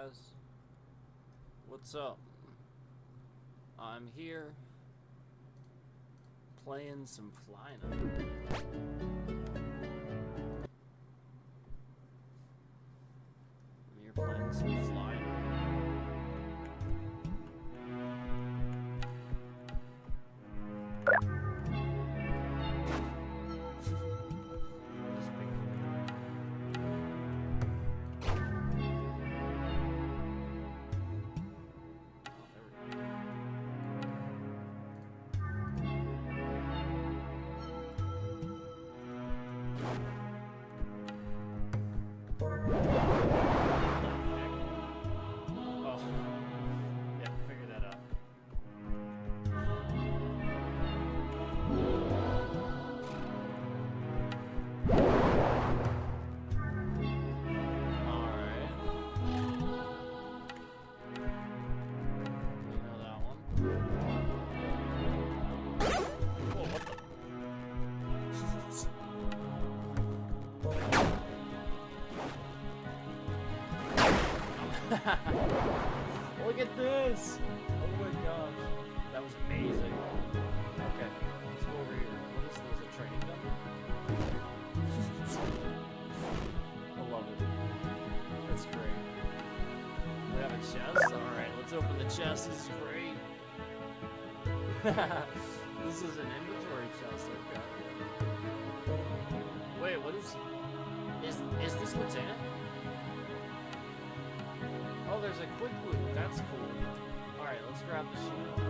guys. What's up? I'm here playing some FlyKnight. I'm here playing some FlyKnight. Look at this! Oh my gosh. That was amazing. Okay, let's go over here. What is this? A training gun? I love it. That's great. We have a chest? Alright, let's open the chest. This is great. This is an inventory chest I've got. Wait, what is this what's in it? Oh, there's a quick loot. That's cool. Alright, let's grab the shield.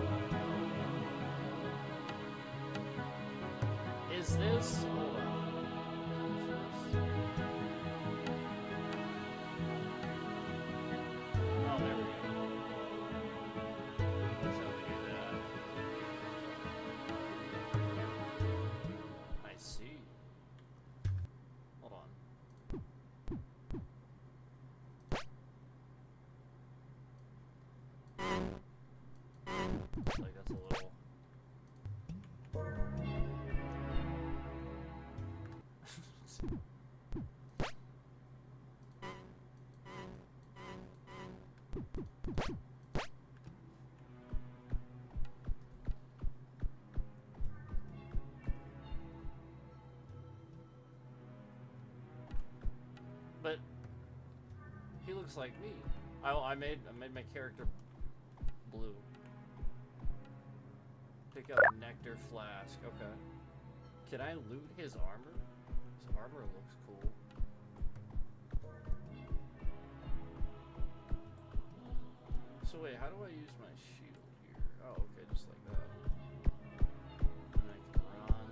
Is this... Hold on. Oh, there we go. That's how we do that. I see. Hold on. Like that's a little. But he looks like me. I made my character blue. Pick up nectar flask. Okay. Can I loot his armor? His armor looks cool. So wait, how do I use my shield here? Oh, okay, just like that. And I can run.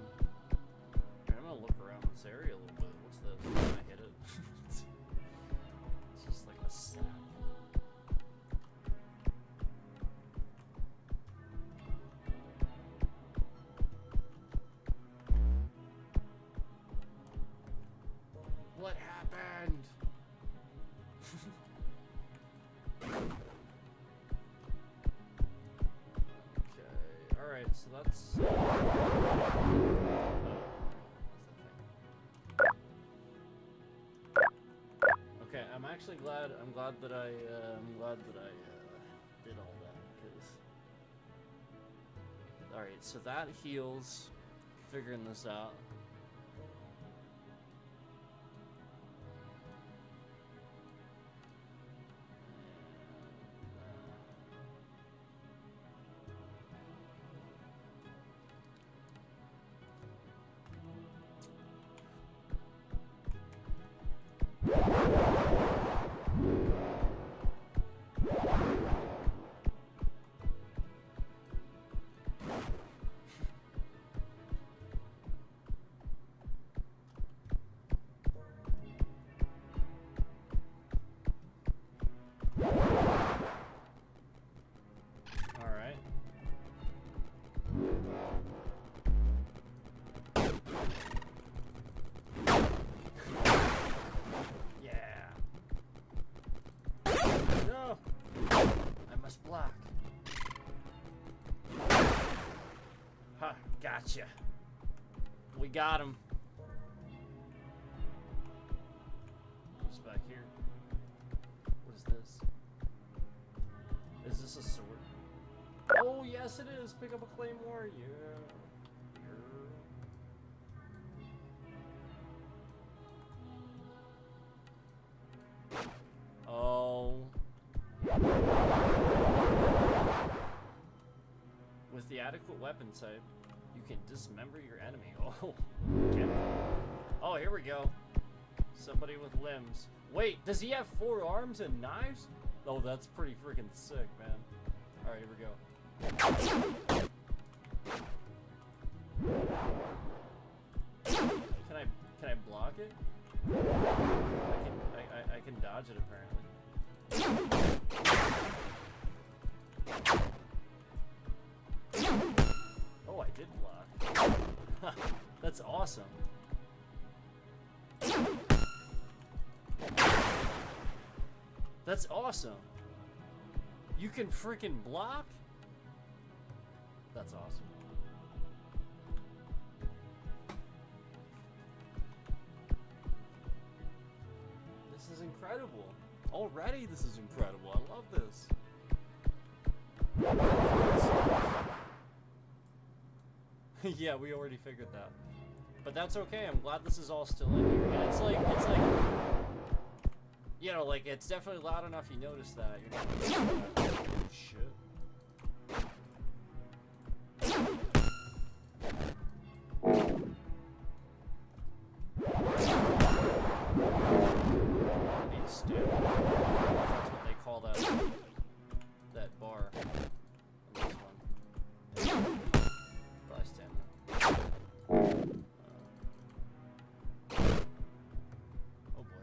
Alright, I'm gonna look around this area a little bit. What's this? Can I hit it? It's just like a sack. What happened? Okay, alright, so that's... Okay, I'm actually glad, I'm glad that I did all that, because... Alright, so that heals, figuring this out. Gotcha. We got him. What's back here? What is this? Is this a sword? Oh, yes it is. Pick up a claymore. Yeah. Oh. With the adequate weapon type, you can dismember your enemy. Oh. Okay. Oh, here we go. Somebody with limbs. Wait, does he have 4 arms and knives? Oh, that's pretty freaking sick, man. Alright, here we go. Can I block it? I can dodge it apparently. Oh, I did block. That's awesome. That's awesome. You can freaking block? That's awesome. This is incredible. Already this is incredible. I love this. Yeah, we already figured that. But that's okay. I'm glad this is all still in here. And it's like, you know, like, it's definitely loud enough you notice that. You're not oh, shit. Need to stand. That's what they call that bar. This one. Probably stand there. Oh boy.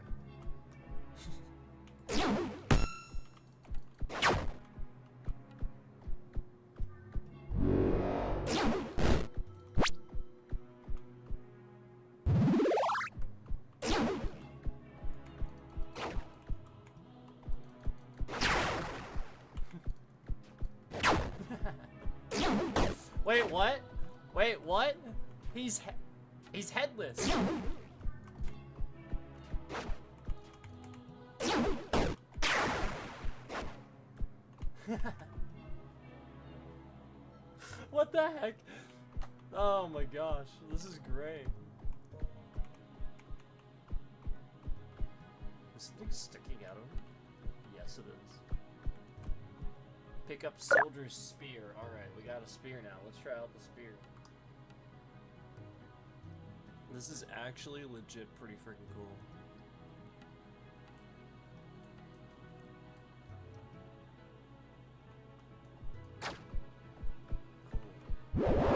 Wait, what? Wait, what? He's headless. What the heck? Oh my gosh, this is great. Is something sticking out of him? Yes, it is. Pick up soldier's spear. Alright, we got a spear now. Let's try out the spear. This is actually legit pretty freaking cool. Cool.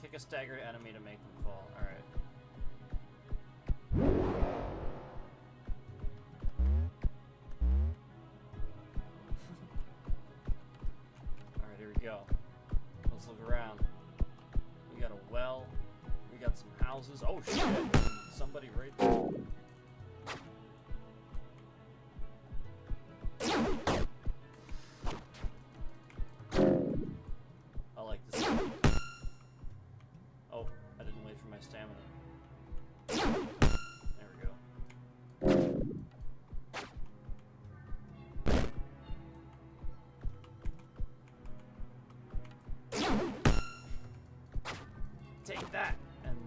Kick a staggered enemy to make them fall. Alright. Go. Let's look around. We got a well. We got some houses. Oh shit! Somebody right there. I like this. Oh, I didn't wait for my stamina. There we go. Take that and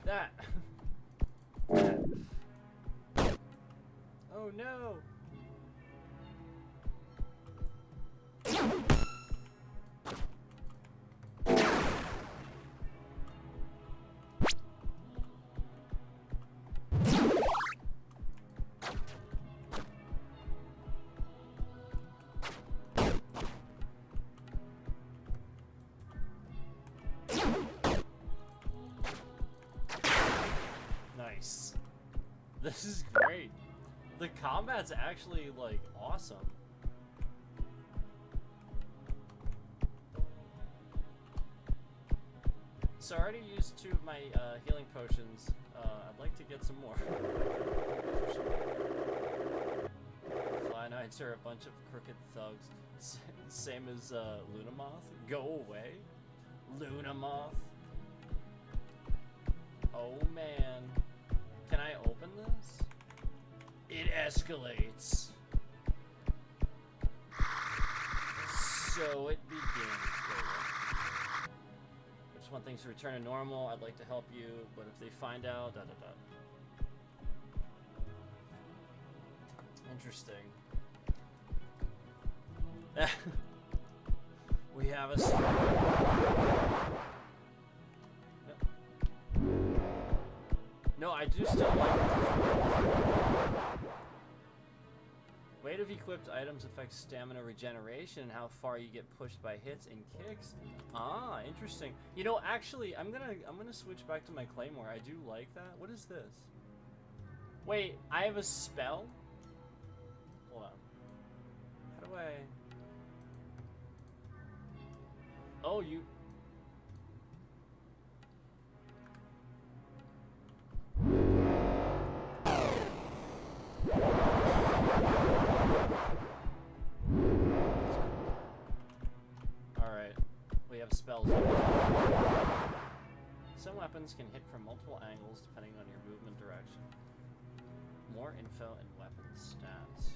that. Oh no. Nice. This is great. The combat's actually, like, awesome. So I already used 2 of my healing potions. I'd like to get some more. FlyKnights are a bunch of crooked thugs. Same as Lunamoth. Go away. Lunamoth. Oh man. Can I open this? It escalates. So it begins. There we go. I just want things to return to normal. I'd like to help you, but if they find out, Interesting. We have a Yep. No, I do still like weight of equipped items affects stamina regeneration and how far you get pushed by hits and kicks. Ah, interesting. You know, actually, I'm gonna switch back to my claymore. I do like that. What is this? Wait, I have a spell? Hold on. How do I... Oh, you... Alright. We have spells. Some weapons can hit from multiple angles depending on your movement direction. More info and weapon stats.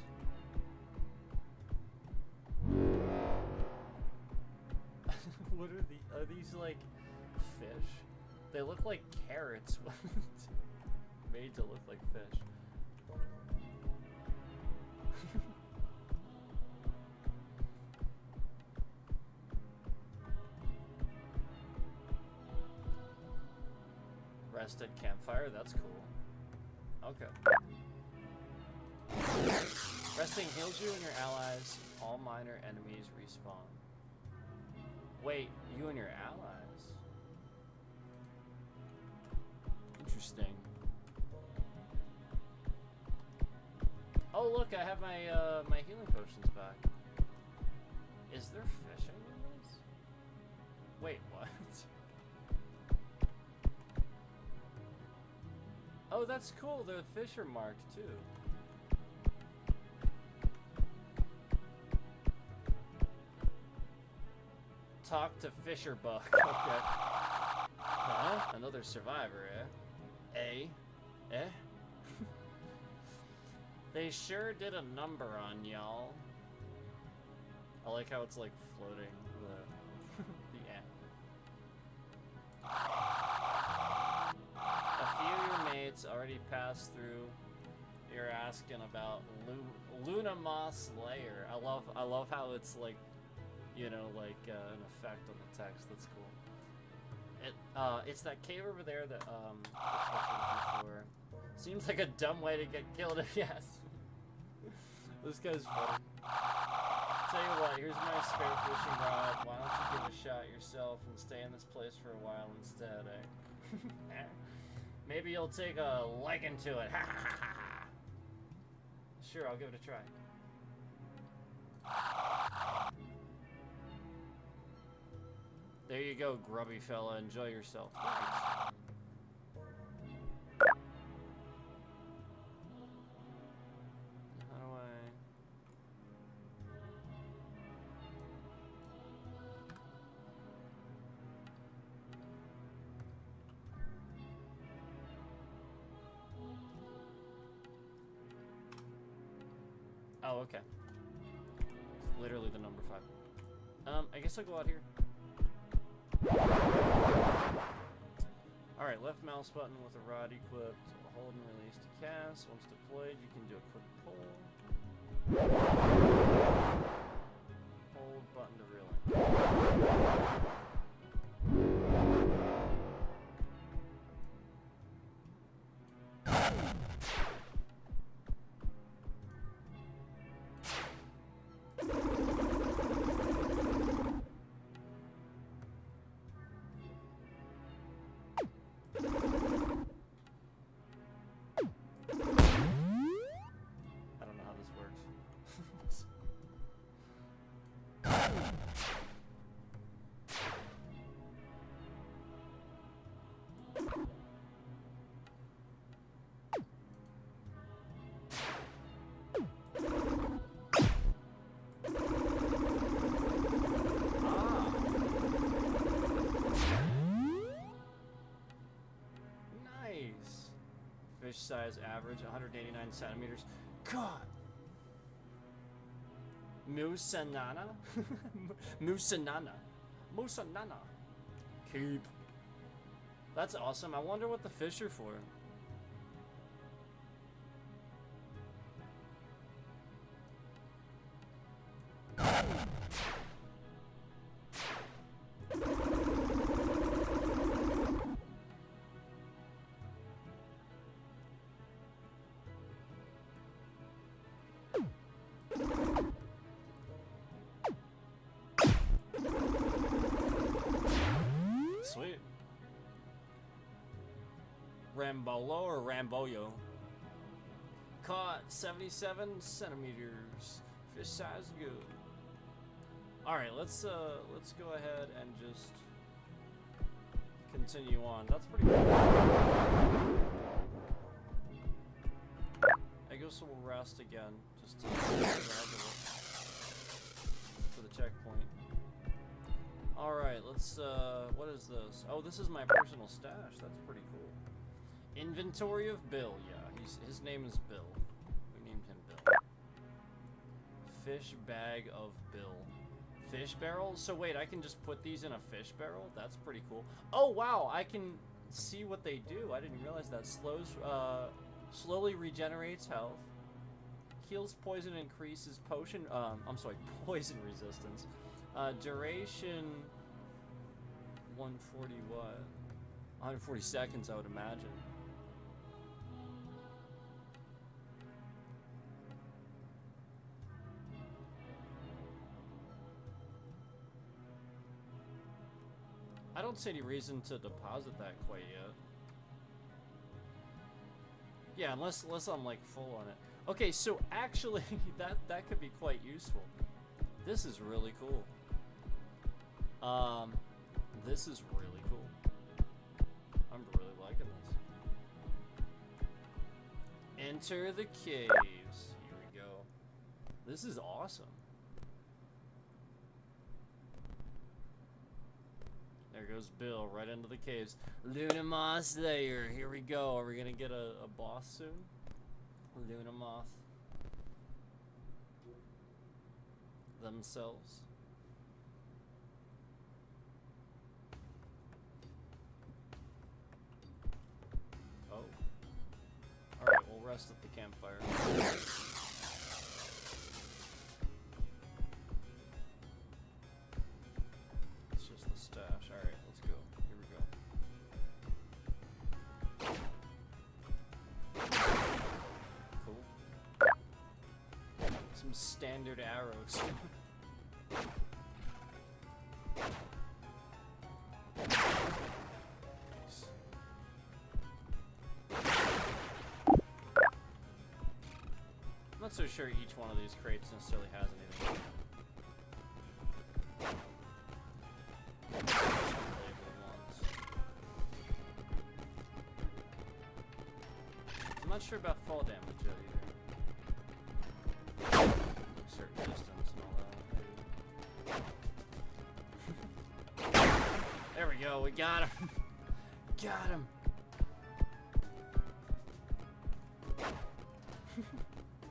What are these like fish? They look like carrots. Made to look like fish. Rested campfire, that's cool. Okay. Resting heals you and your allies. All minor enemies respawn. Wait, you and your allies? Interesting. Oh look, I have my my healing potions back. Is there fishing in this? Wait, what? Oh, that's cool. The fish are marked too. Talk to Fisher Buck. Okay. Huh? Another survivor, eh? Eh? They sure did a number on y'all. I like how it's like floating the end. A few of your mates already passed through. You're asking about Luna Moss Lair. I love how it's like, you know, like an effect on the text. That's cool. It's that cave over there that that's what you're looking for. Seems like a dumb way to get killed. Yes. This guy's funny. Tell you what, here's my spare fishing rod. Why don't you give it a shot yourself and stay in this place for a while instead, eh? Maybe you'll take a liking to it. Sure, I'll give it a try. There you go, grubby fella. Enjoy yourself. Thanks. How do I... Oh, okay. It's literally the number 5. I guess I'll go out here. Alright, left mouse button with a rod equipped. Hold and release to cast. Once deployed, you can do a quick pull. Hold button to reel in. Fish size average 189 centimeters. God! Musanana? Musanana. Musanana. Keep. That's awesome. I wonder what the fish are for. Sweet. Rambolo or Ramboyo. Caught 77 centimeters. Fish size good. Alright, let's go ahead and just continue on. That's pretty cool. I guess we'll rest again just to for the checkpoint. Alright, let's what is this? Oh, this is my personal stash. That's pretty cool. Inventory of Bill. Yeah, his name is Bill. We named him Bill. Fish bag of Bill. Fish barrel? So wait, I can just put these in a fish barrel? That's pretty cool. Oh wow, I can see what they do. I didn't realize that. Slowly regenerates health. Heals poison, increases potion, poison resistance. Duration 140 what? 140 seconds, I would imagine. I don't see any reason to deposit that quite yet. Yeah, unless I'm like full on it. Okay, so actually that could be quite useful. This is really cool. This is really cool. I'm really liking this. Enter the caves. Here we go. This is awesome. There goes Bill right into the caves. Lunamoth layer. Here we go. Are we gonna get a boss soon? Lunamoth. Themselves. Oh. Alright, we'll rest at the campfire. It's just the stash. Alright, let's go. Here we go. Cool. Some standard arrows. I'm not so sure each one of these crates necessarily has anything. I'm not sure about fall damage yet either. Certain distance and all that. There we go, we got him. Got him.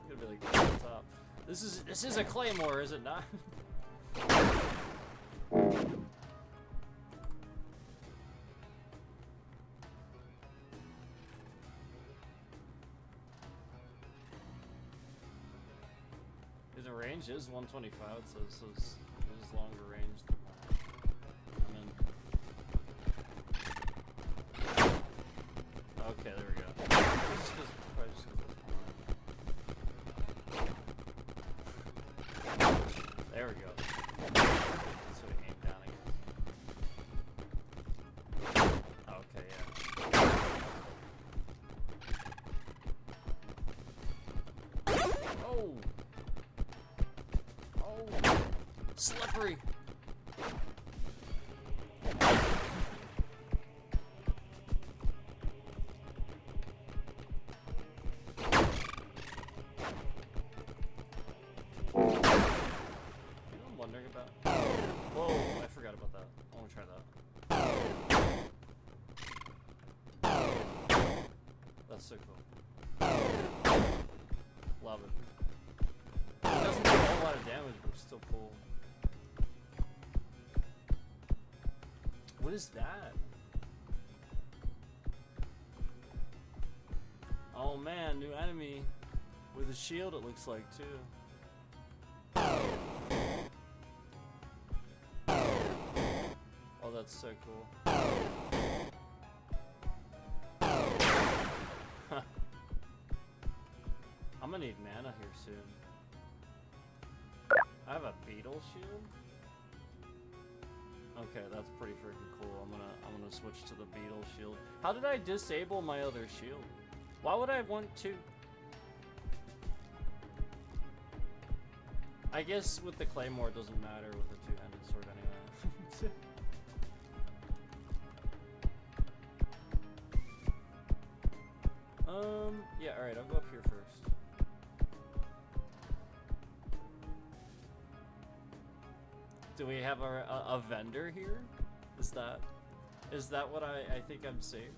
Gonna be like right on top. This is a claymore, is it not? The range is 125, so it is longer range than mine. Okay, there we go. There we go. So we aim down again. Okay, yeah. Oh! Oh! Slippery! Whoa, I forgot about that. I want to try that. That's so cool. Love it. It doesn't go all lot of damage, but it's still cool. What is that? Oh man, new enemy with a shield it looks like too. Oh, that's so cool. I'm gonna need mana here soon. I have a beetle shield? Okay, that's pretty freaking cool. I'm gonna switch to the beetle shield. How did I disable my other shield? Why would I want to? I guess with the claymore it doesn't matter with the two-handed sword anyway. Yeah, alright, I'll go up here first. Do we have a vendor here? Is that what I think I'm seeing?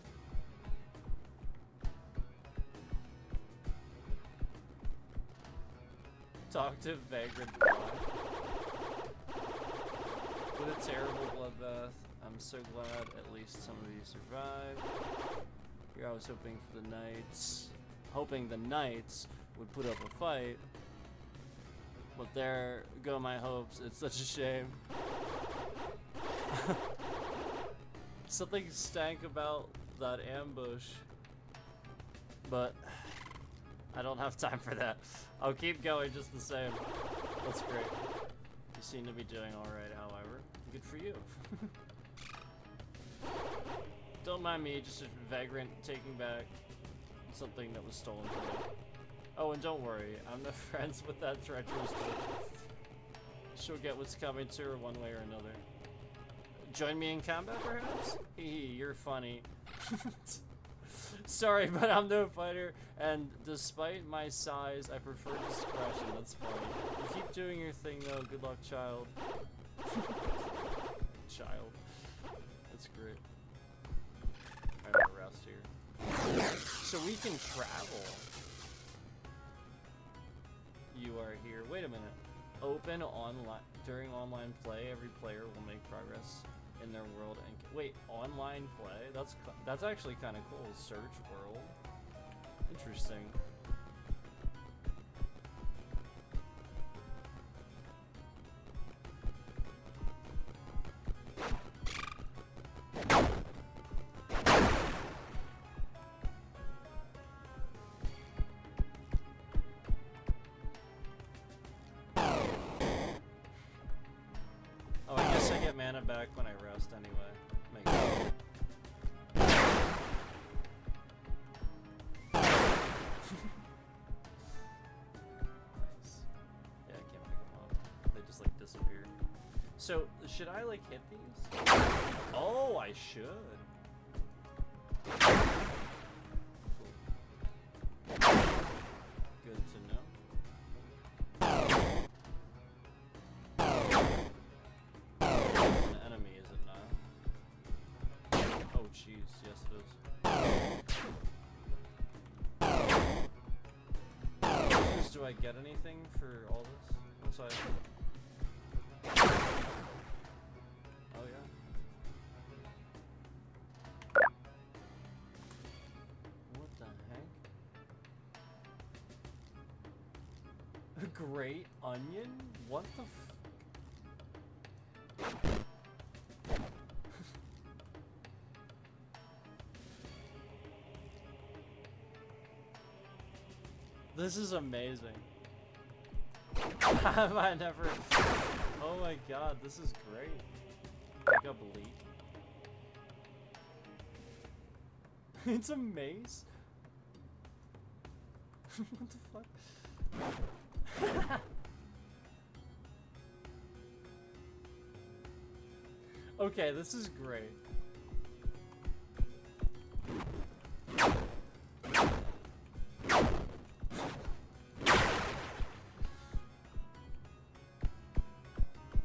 Talk to Vagrant Fly. What a terrible bloodbath. I'm so glad at least some of you survived. Here I was hoping for the knights. Hoping the knights would put up a fight. But there go my hopes. It's such a shame. Something stank about that ambush. But I don't have time for that. I'll keep going just the same. That's great. You seem to be doing alright, however. Good for you. Don't mind me, just a vagrant taking back something that was stolen from me. Oh, and don't worry, I'm no friends with that treacherous bitch. She'll get what's coming to her one way or another. Join me in combat, perhaps? Hee, you're funny. Sorry, but I'm no fighter, and despite my size, I prefer discretion. That's funny. You keep doing your thing, though. Good luck, child. Child. That's great. I'm gonna rest here. So we can travel. You are here. Wait a minute. Open online. During online play, every player will make progress in their world. And wait, online play? That's actually kind of cool. Search world. Interesting. Oh, I guess I get mana back when I rest anyway. Nice. Yeah, I can't pick them up. They just like disappear. So, should I like hit these? Oh, I should. Good to know. An enemy, is it not? Oh, jeez, yes it is. Do I get anything for all this? Once I... Oh yeah. What the heck? A great onion? What the f... This is amazing. Have I never... Oh my god, this is great. Pick up leak. It's a mace? What the fuck? Okay, this is great.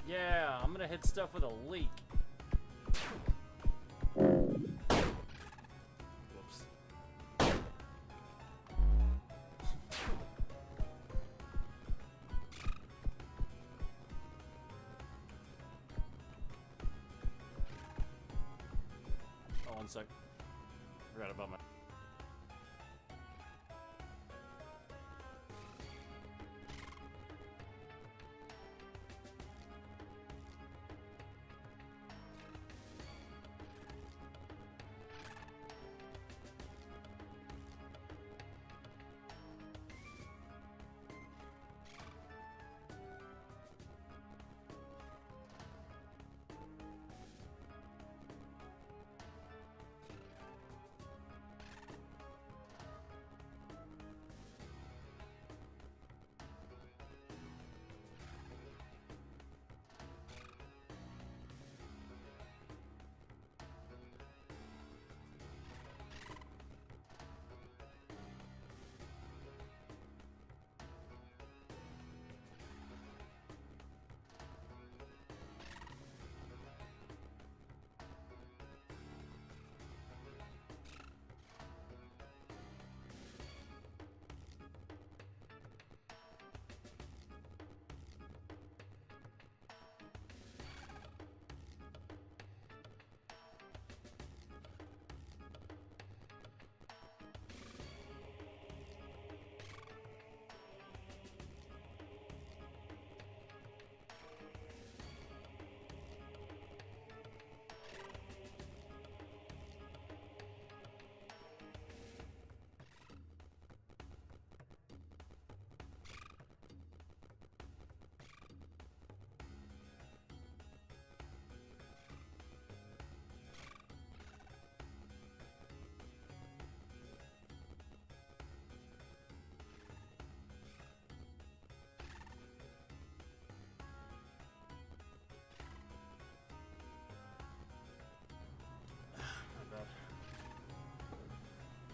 Yeah, I'm gonna hit stuff with a leak. Whoops. Oh, one sec. Forgot about my...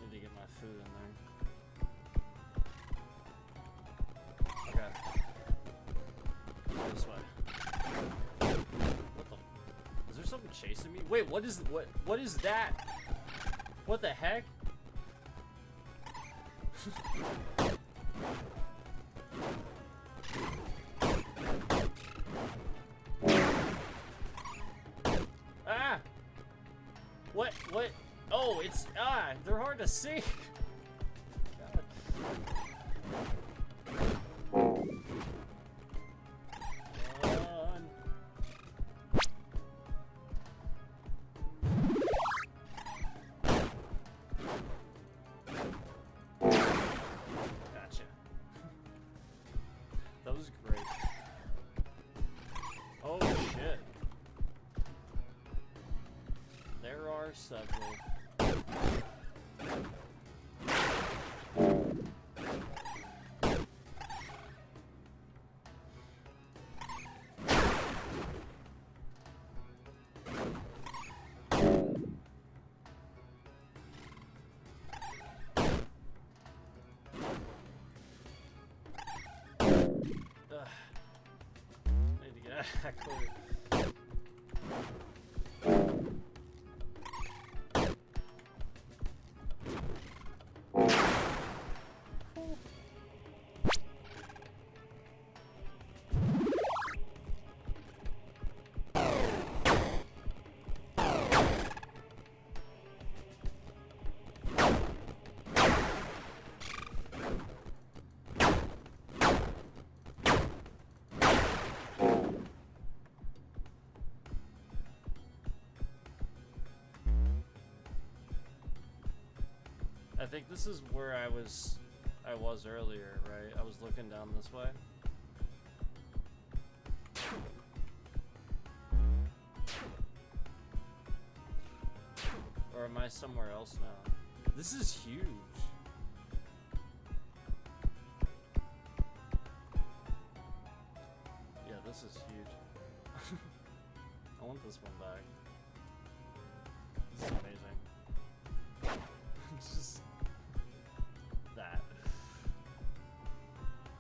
Need to get my food in there. Okay. This way. What the? Is there something chasing me? Wait, what is that? What the heck? Ah! What? Oh, it's they're hard to see. God. Gotcha. That was great. Oh shit. There are several. Need to get out of that corner. I think this is where I was earlier, right? I was looking down this way. Or am I somewhere else now? This is huge. Yeah, this is huge. I want this one back. This is amazing. It's just that.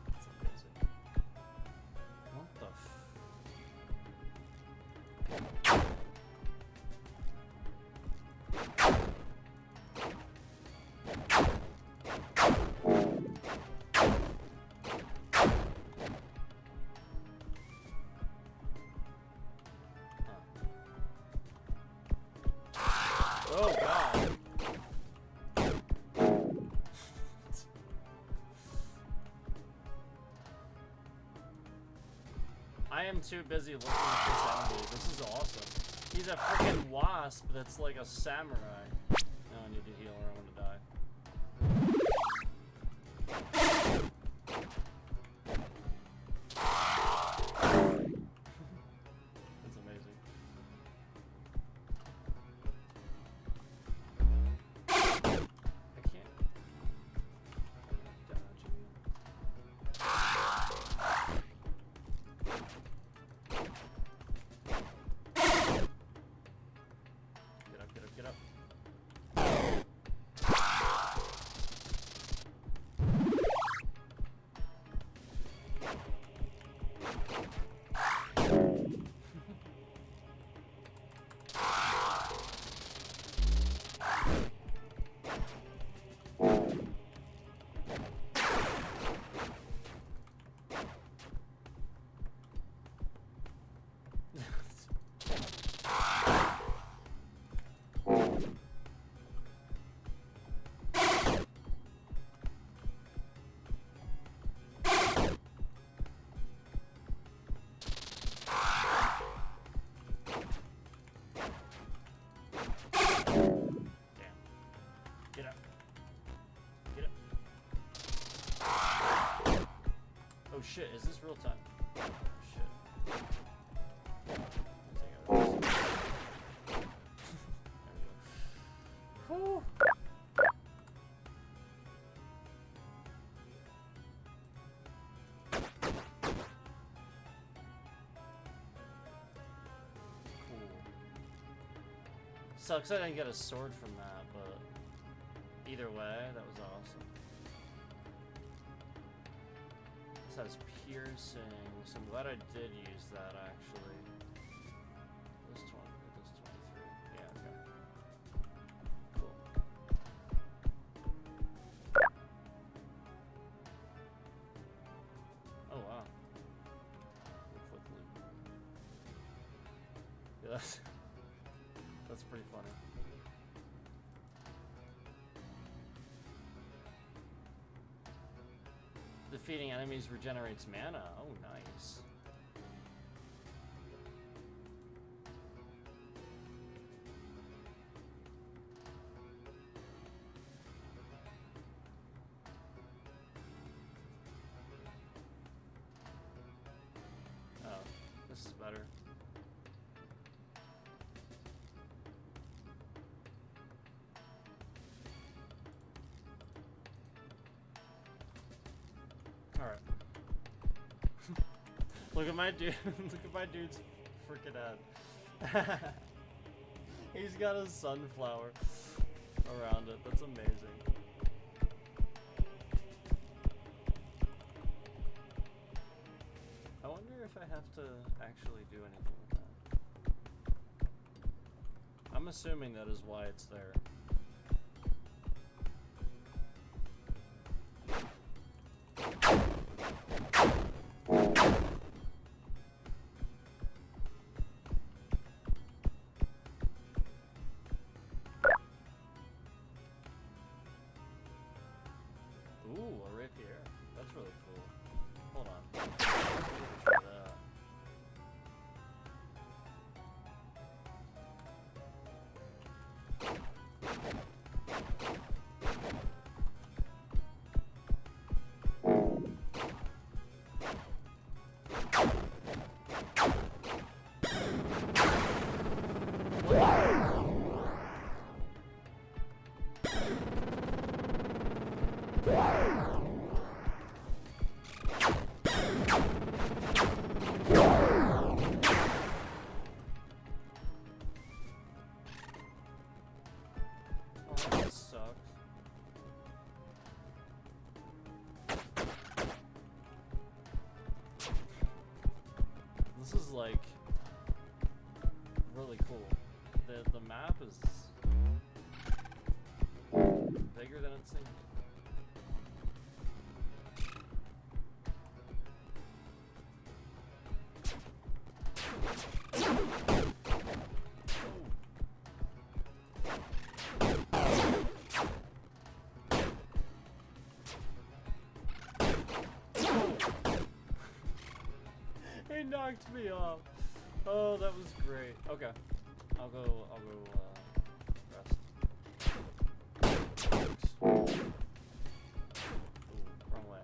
It's amazing. What the f... I am too busy looking at this enemy. This is awesome. He's a freaking wasp that's like a samurai. No, I need to heal or I'm gonna die. That's amazing. I can't dodge you. Get up, get up, get up. Get up. Get up. Oh shit, is this real time? Oh shit. Whew. Cool. Sucks I didn't get a sword from that, but either way, that was awesome. This has piercing, so I'm glad I did use that actually. This 20, this 23. Yeah, okay. Cool. Oh wow. Quickly. Yeah, that's pretty funny. Defeating enemies regenerates mana. Oh, nice. Oh, this is better. Alright. Look at my dude. Look at my dude's freaking head. He's got a sunflower around it. That's amazing. I wonder if I have to actually do anything with that. I'm assuming that is why it's there. Ooh, a rapier. That's really cool. Hold on. Try that. This is like really cool. The map is bigger than it seems. knocked me off. Oh, that was great. Okay. I'll go rest. Ooh, wrong way.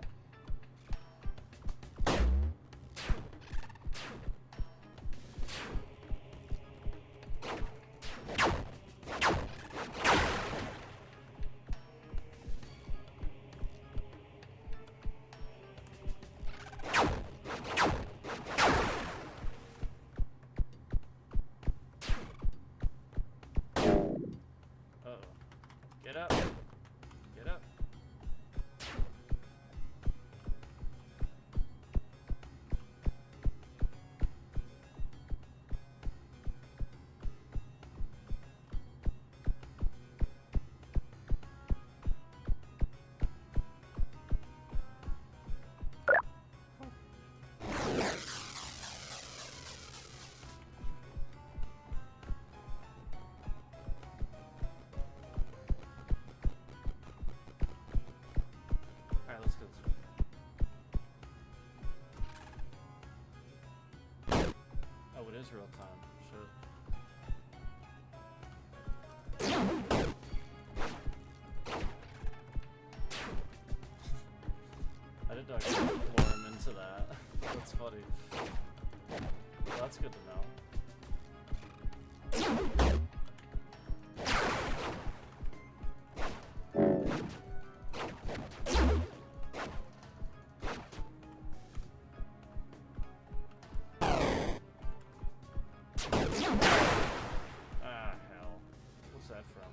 Get up. Get up. Alright, let's go this way. Oh, it is real time. Shit. I did like lure him into that. That's funny. Well, that's good to know. Ah, hell. What's that from?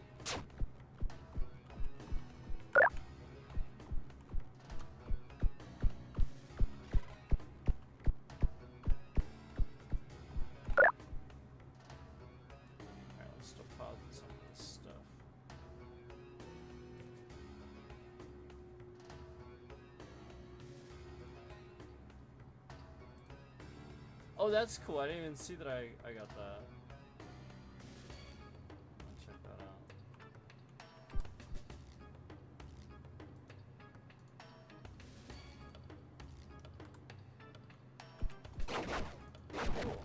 Alright, let's deposit some of this stuff. Oh, that's cool. I didn't even see that I got that. I'll check that out. Cool.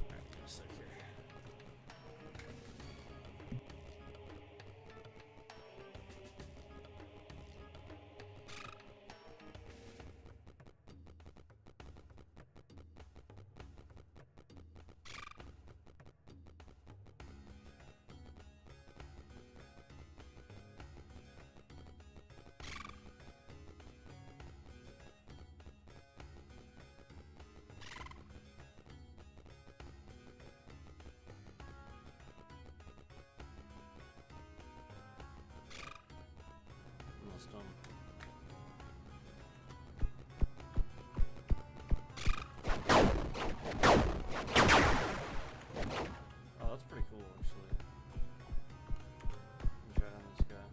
Alright, give me a sec here. Almost done. Oh, that's pretty cool, actually. Let me try it on this guy.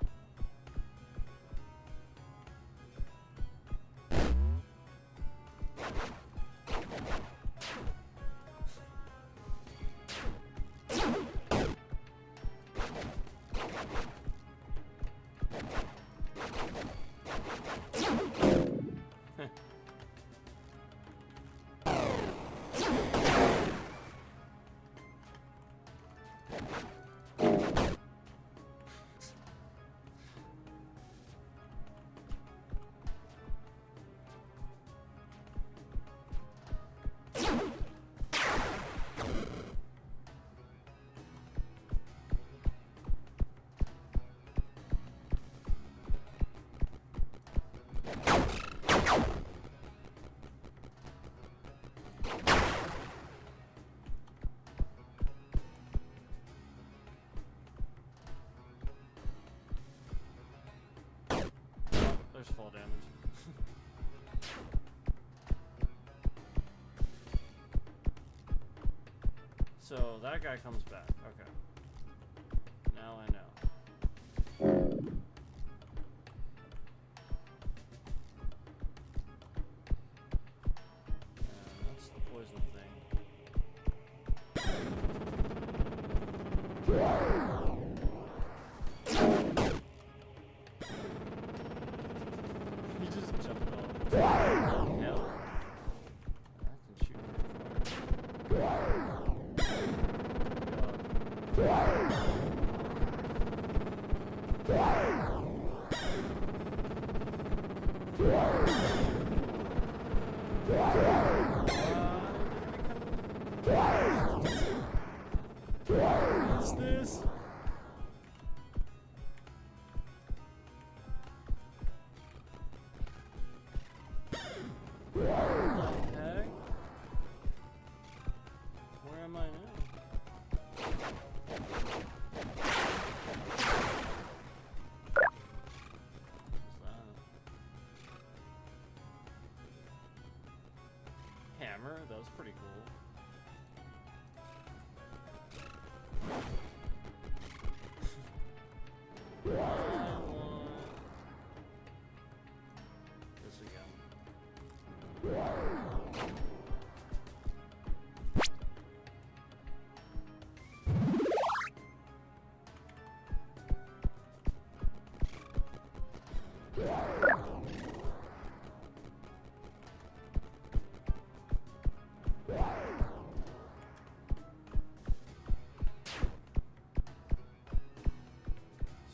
There's fall damage. So that guy comes back. Okay. Now I know. And that's the poison thing. What is this? What the heck? Where am I now? Hammer? That was pretty cool. I want this again.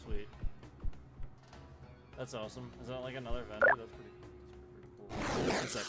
Sweet. That's awesome. Is that like another vendor? That's pretty cool. One sec.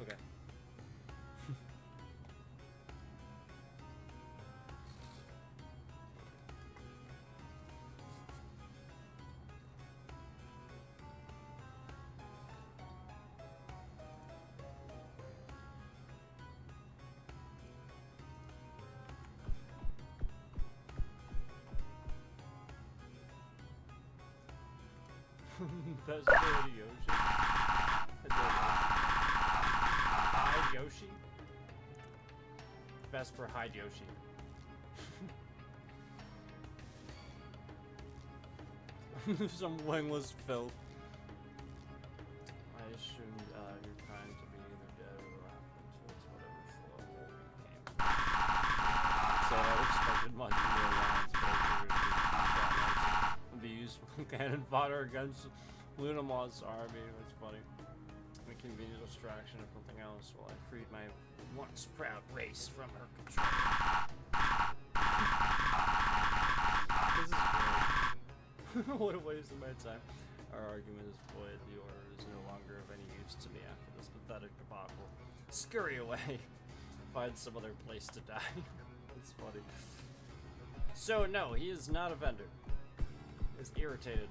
Okay. Best for Yoshi. Hide Yoshi? Best for Hide Yoshi. Some wingless filth. I assumed your kind to be either dead or wrapped into its whatever flow became. So I expected much more lines, but be useful cannon fodder against Lunamon's army. It's funny. A convenient distraction if nothing else, while I freed my once proud race from her control. This is great. What a waste of my time. Our argument is void. The order is no longer of any use to me after this pathetic debacle. Scurry away. Find some other place to die. It's funny. So no, he is not a vendor. He's irritated.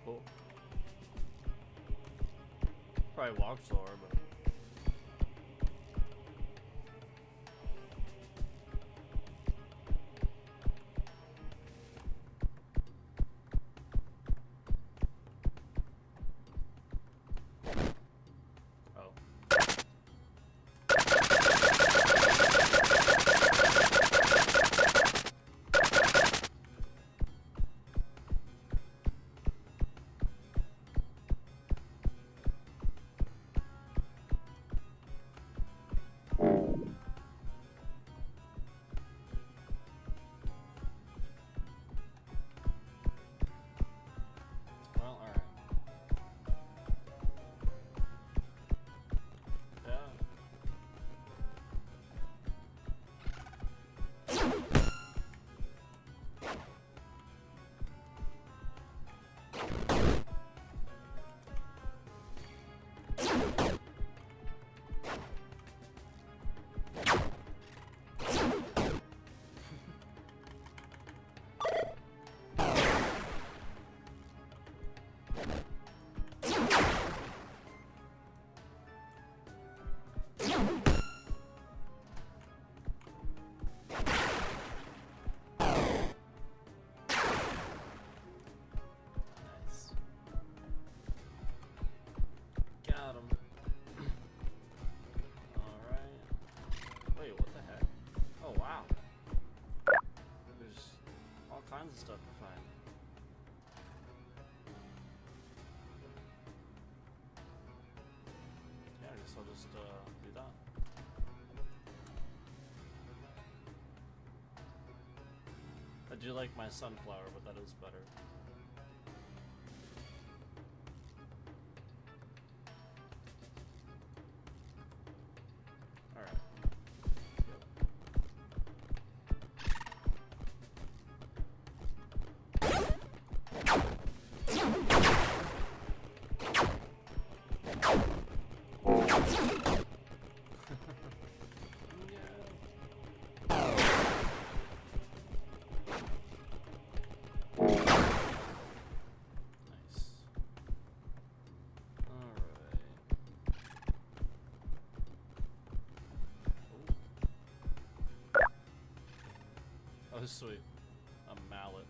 Cool. Probably walk slower, but do that. I do like my sunflower, but that is better. Alright. Oh, sweet. A mallet.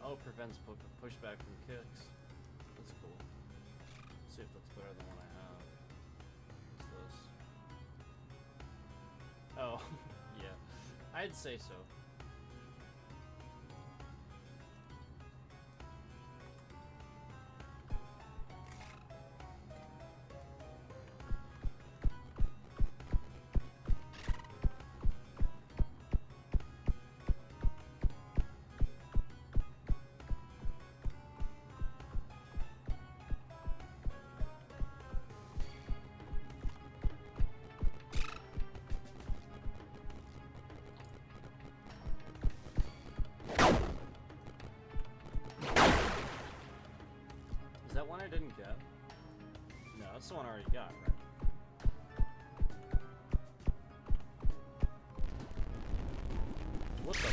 Oh, prevents pushback from kicks. That's cool. Let's see if that's better than what I have. What's this? Oh, yeah. I'd say so. Is that one I didn't get? No, that's the one I already got, right? What the?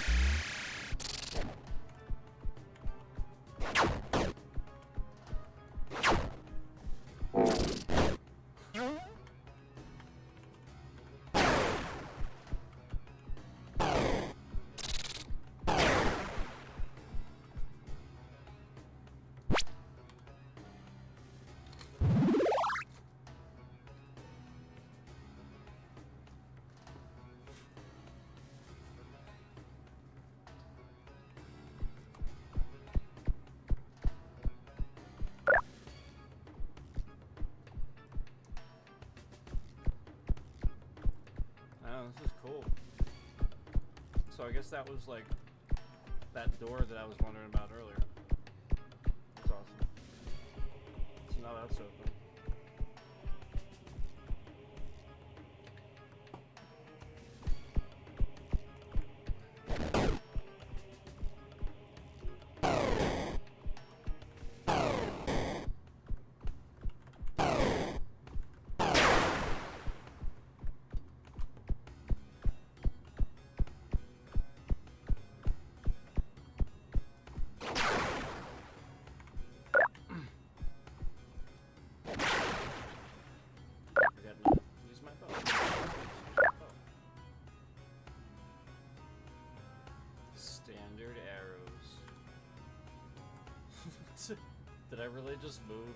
Oh, this is cool. So I guess that was like that door that I was wondering about earlier. That's awesome. So now that's open. Standard arrows. Did I really just move?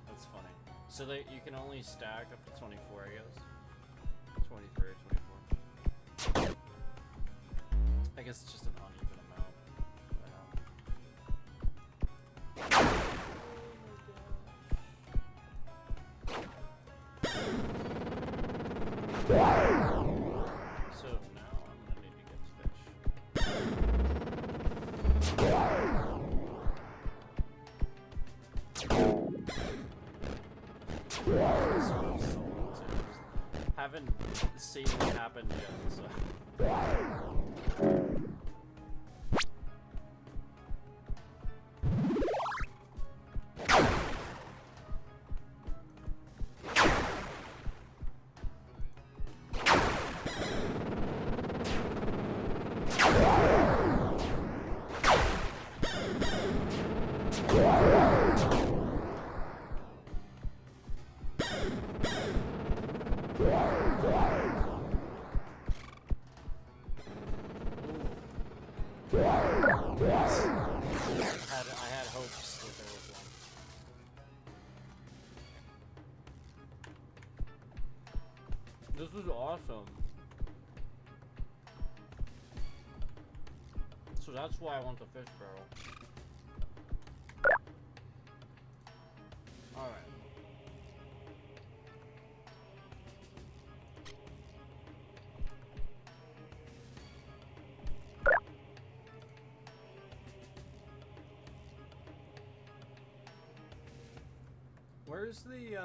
That's funny. So that you can only stack up to 24, I guess. 23 or 24. I guess it's just an uneven amount. So now I'm gonna need to get fish. Haven't seen it happen yet, so. I had hopes that there was one. This is awesome. So that's why I want the fish barrel. Alright. Where's the,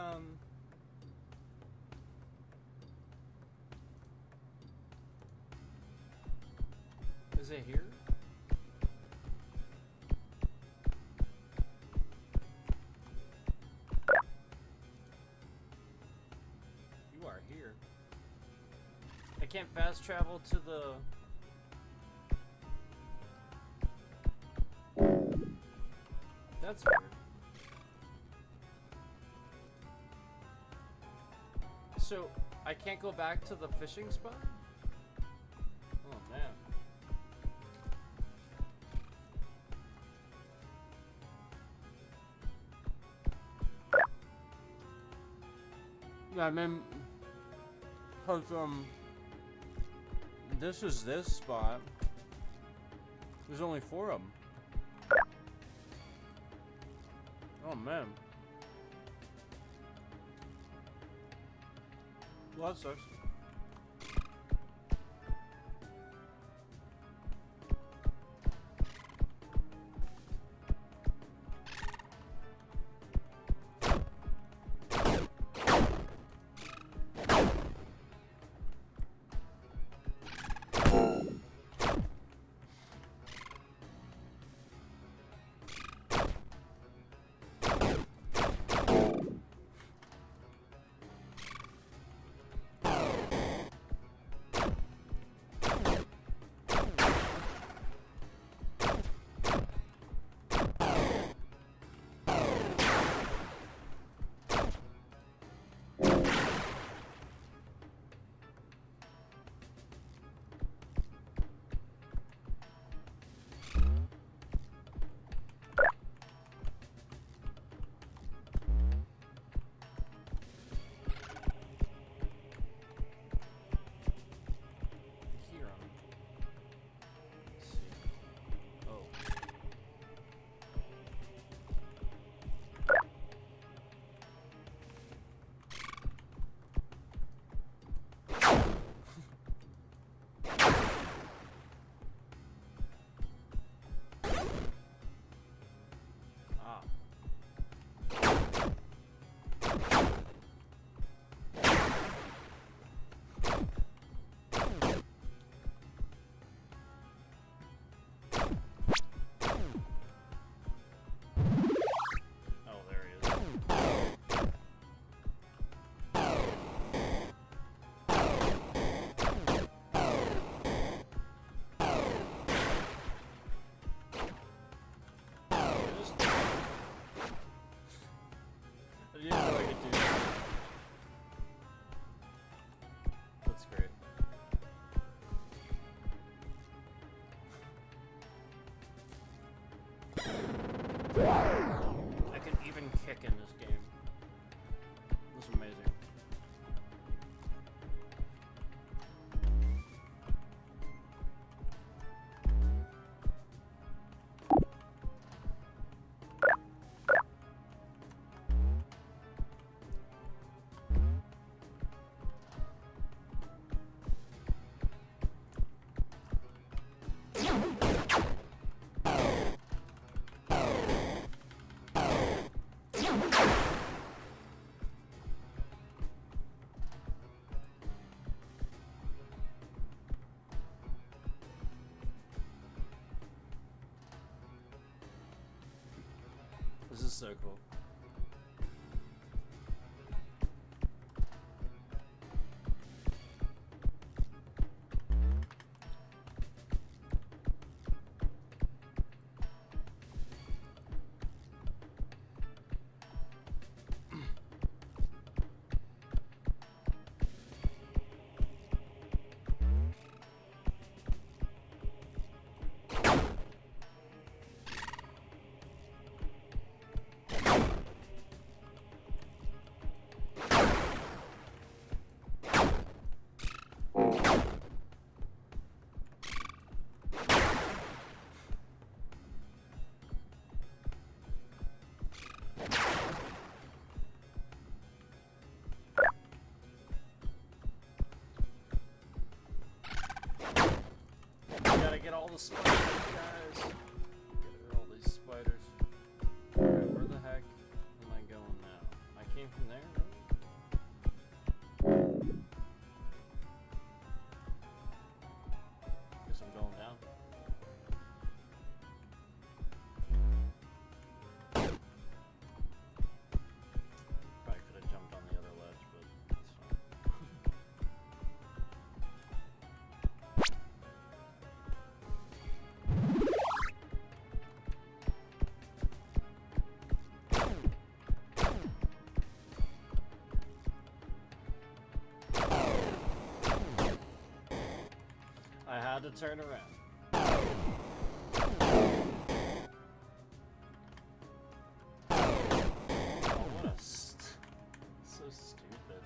is it here? You are here. I can't fast travel to the... That's weird. So, I can't go back to the fishing spot? Oh, man. Yeah, I mean, cause, this is this spot. There's only 4 of them. Oh, man. Well, that sucks. I didn't know I could do that. That's great. I can even kick in this game. This is amazing. This is so cool. Get all the spiders, guys. Get rid of all these spiders. Alright, where the heck am I going now? I turn around. Oh, what a so stupid.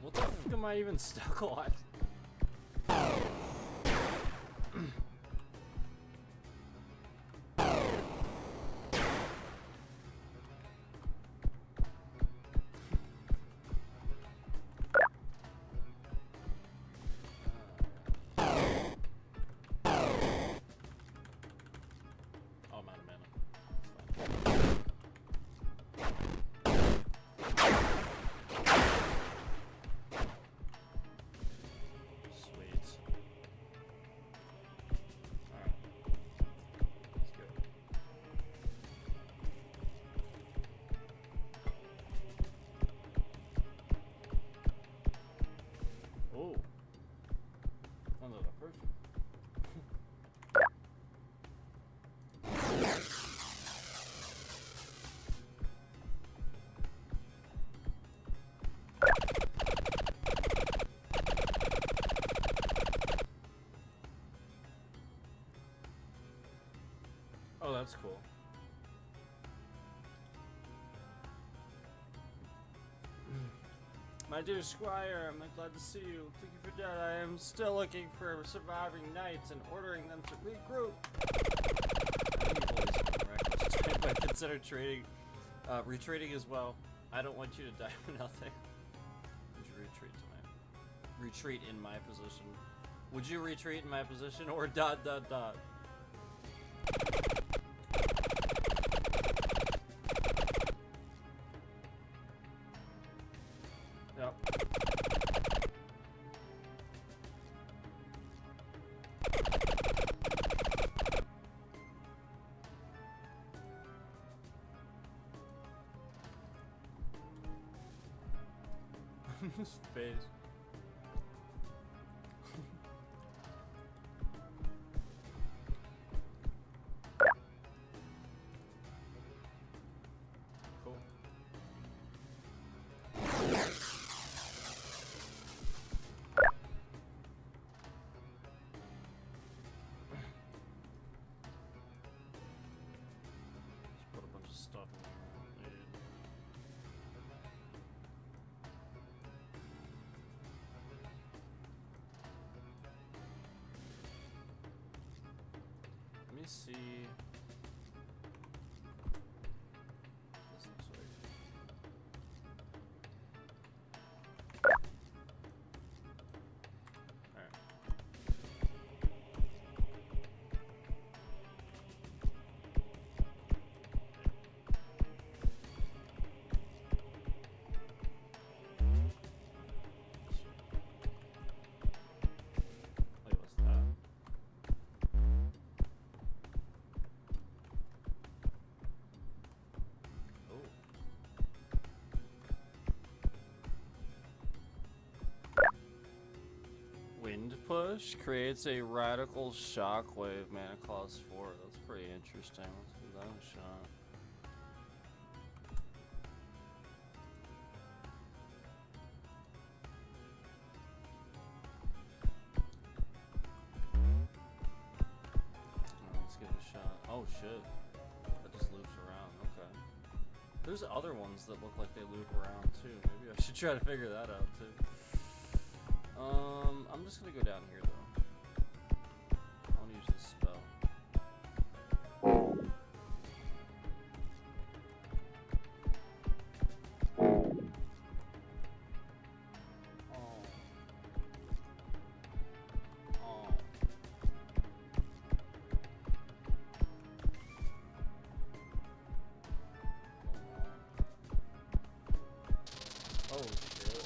What the fuck am I even stuck on? Oh, another person. Oh, that's cool. My dear Squire, I'm glad to see you. Thank you for that. I am still looking for surviving knights and ordering them to regroup. I might consider trading, retreating as well. I don't want you to die for nothing. Would you retreat in my position? Would you retreat in my position or dot dot dot? Yep. His face. Cool. Just put a bunch of stuff in there. Let me see. This looks right. Alright. Wait, what's that? Wind push creates a radical shockwave. Mana cost 4. That's pretty interesting. Let's give that a shot. Let's give it a shot. Oh shit. That just loops around. Okay. There's other ones that look like they loop around too. Maybe I should try to figure that out too. I'm just gonna go down here though. I wanna use this spell. Oh shit.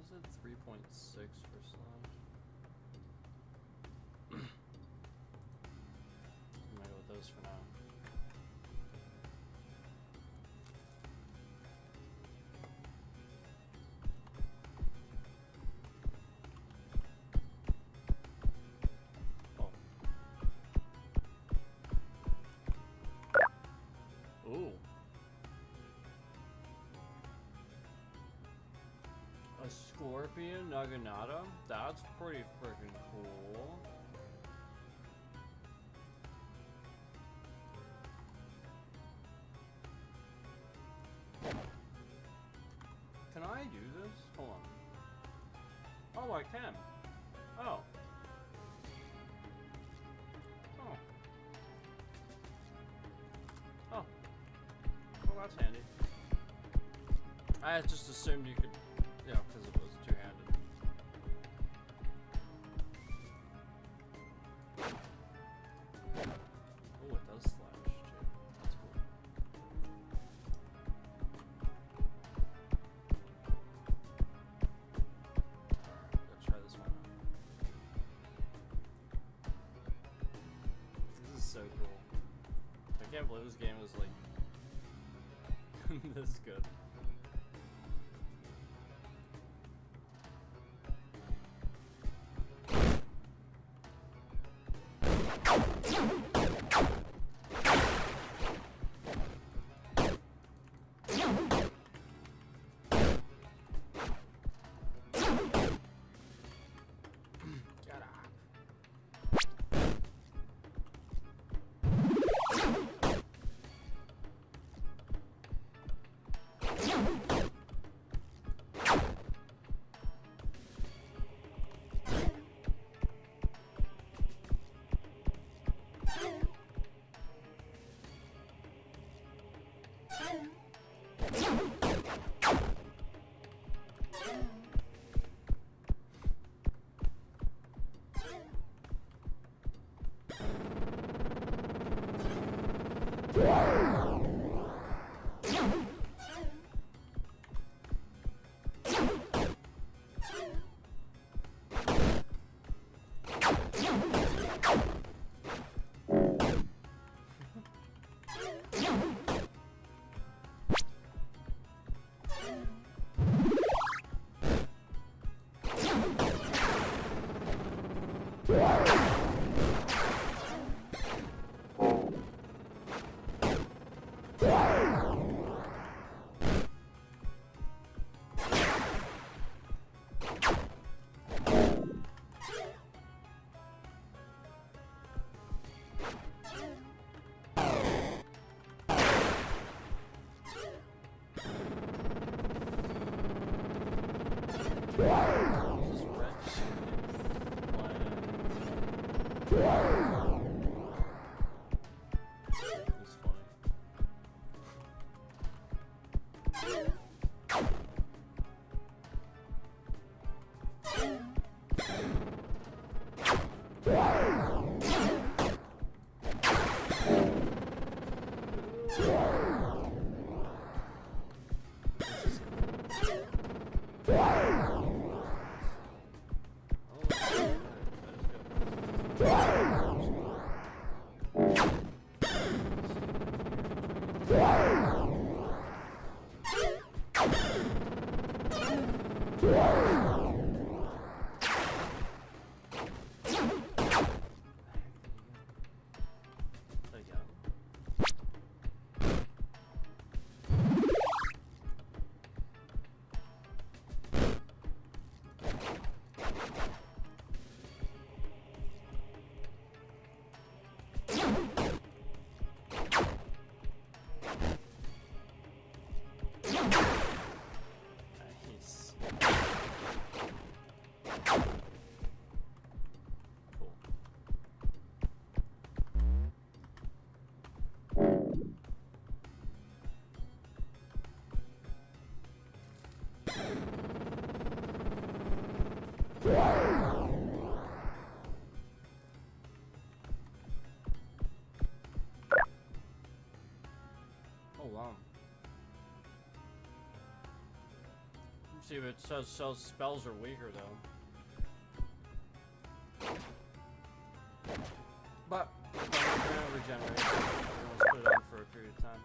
said 3.6 for slime. I'm gonna go with those for now. Ooh. A scorpion naginata? That's pretty freaking cool. Can I do this? Hold on. Oh, I can. Oh. Oh. Oh. Well, that's handy. I just assumed you could, you know, because it was two-handed. Oh, it does slash, too. That's cool. Alright, let's try this one out. This is so cool. I can't believe this game was, like, this good. See if it So spells are weaker though. But we're gonna regenerate. Everyone's put it on for a period of time.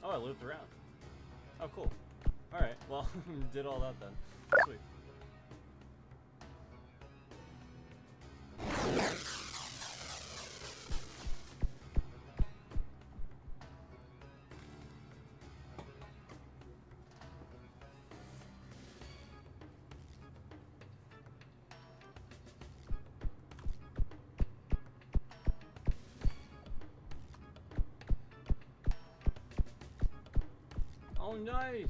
Oh, I looped around. Oh, cool. Alright, well, did all that then. Sweet. Oh, nice!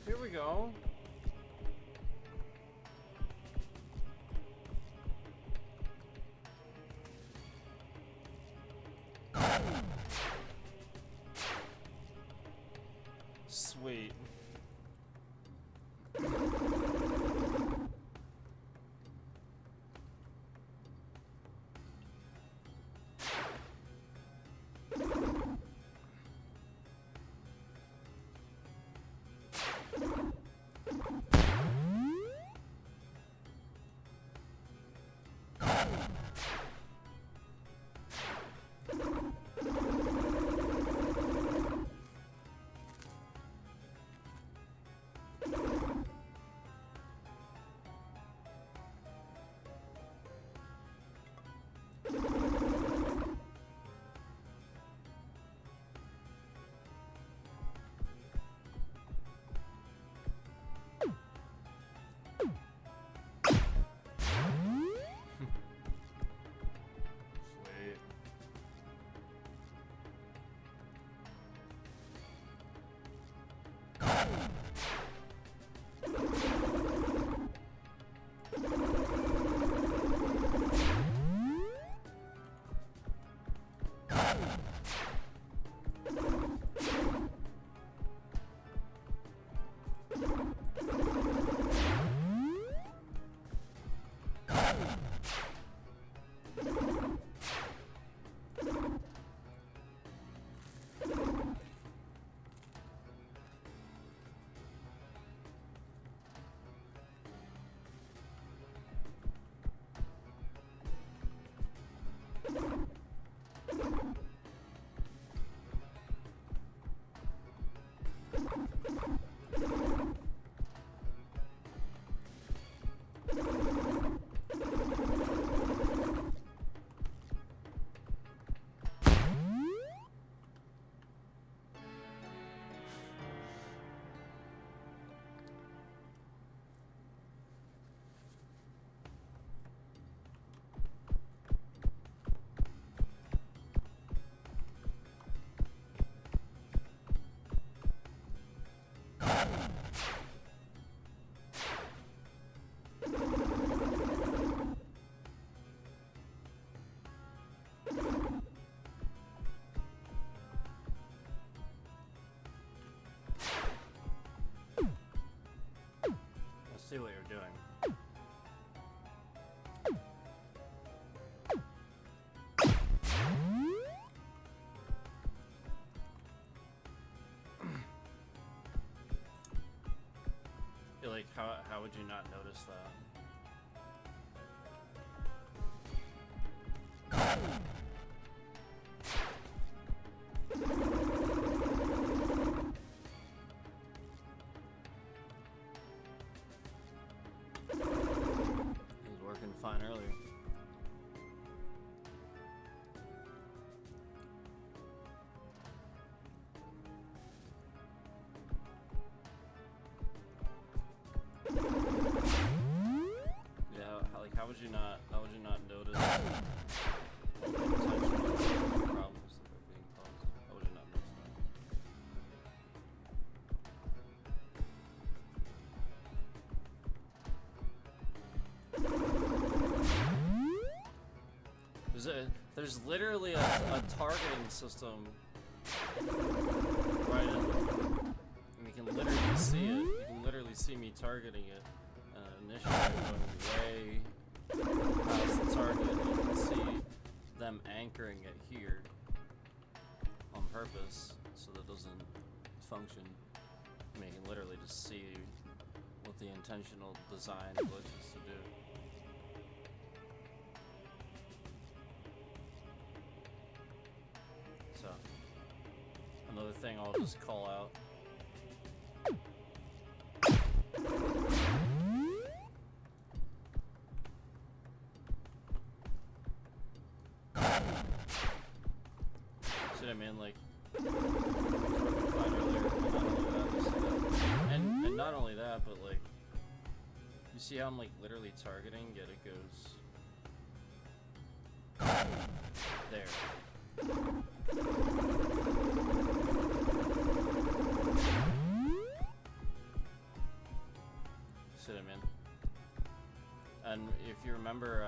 Here we go. Sweet. See what you're doing. Like, how would you not notice that? Fine earlier. There's literally a targeting system right in there. And you can literally see it. You can literally see me targeting it. Initially going way past the target. You can see them anchoring it here on purpose so that it doesn't function. I mean, you can literally just see what the intentional design glitch is to do. So, another thing I'll just call out. See what I mean? Like, and not only that, but like, you see how I'm like literally targeting, yet it goes there. See what I mean? And if you remember,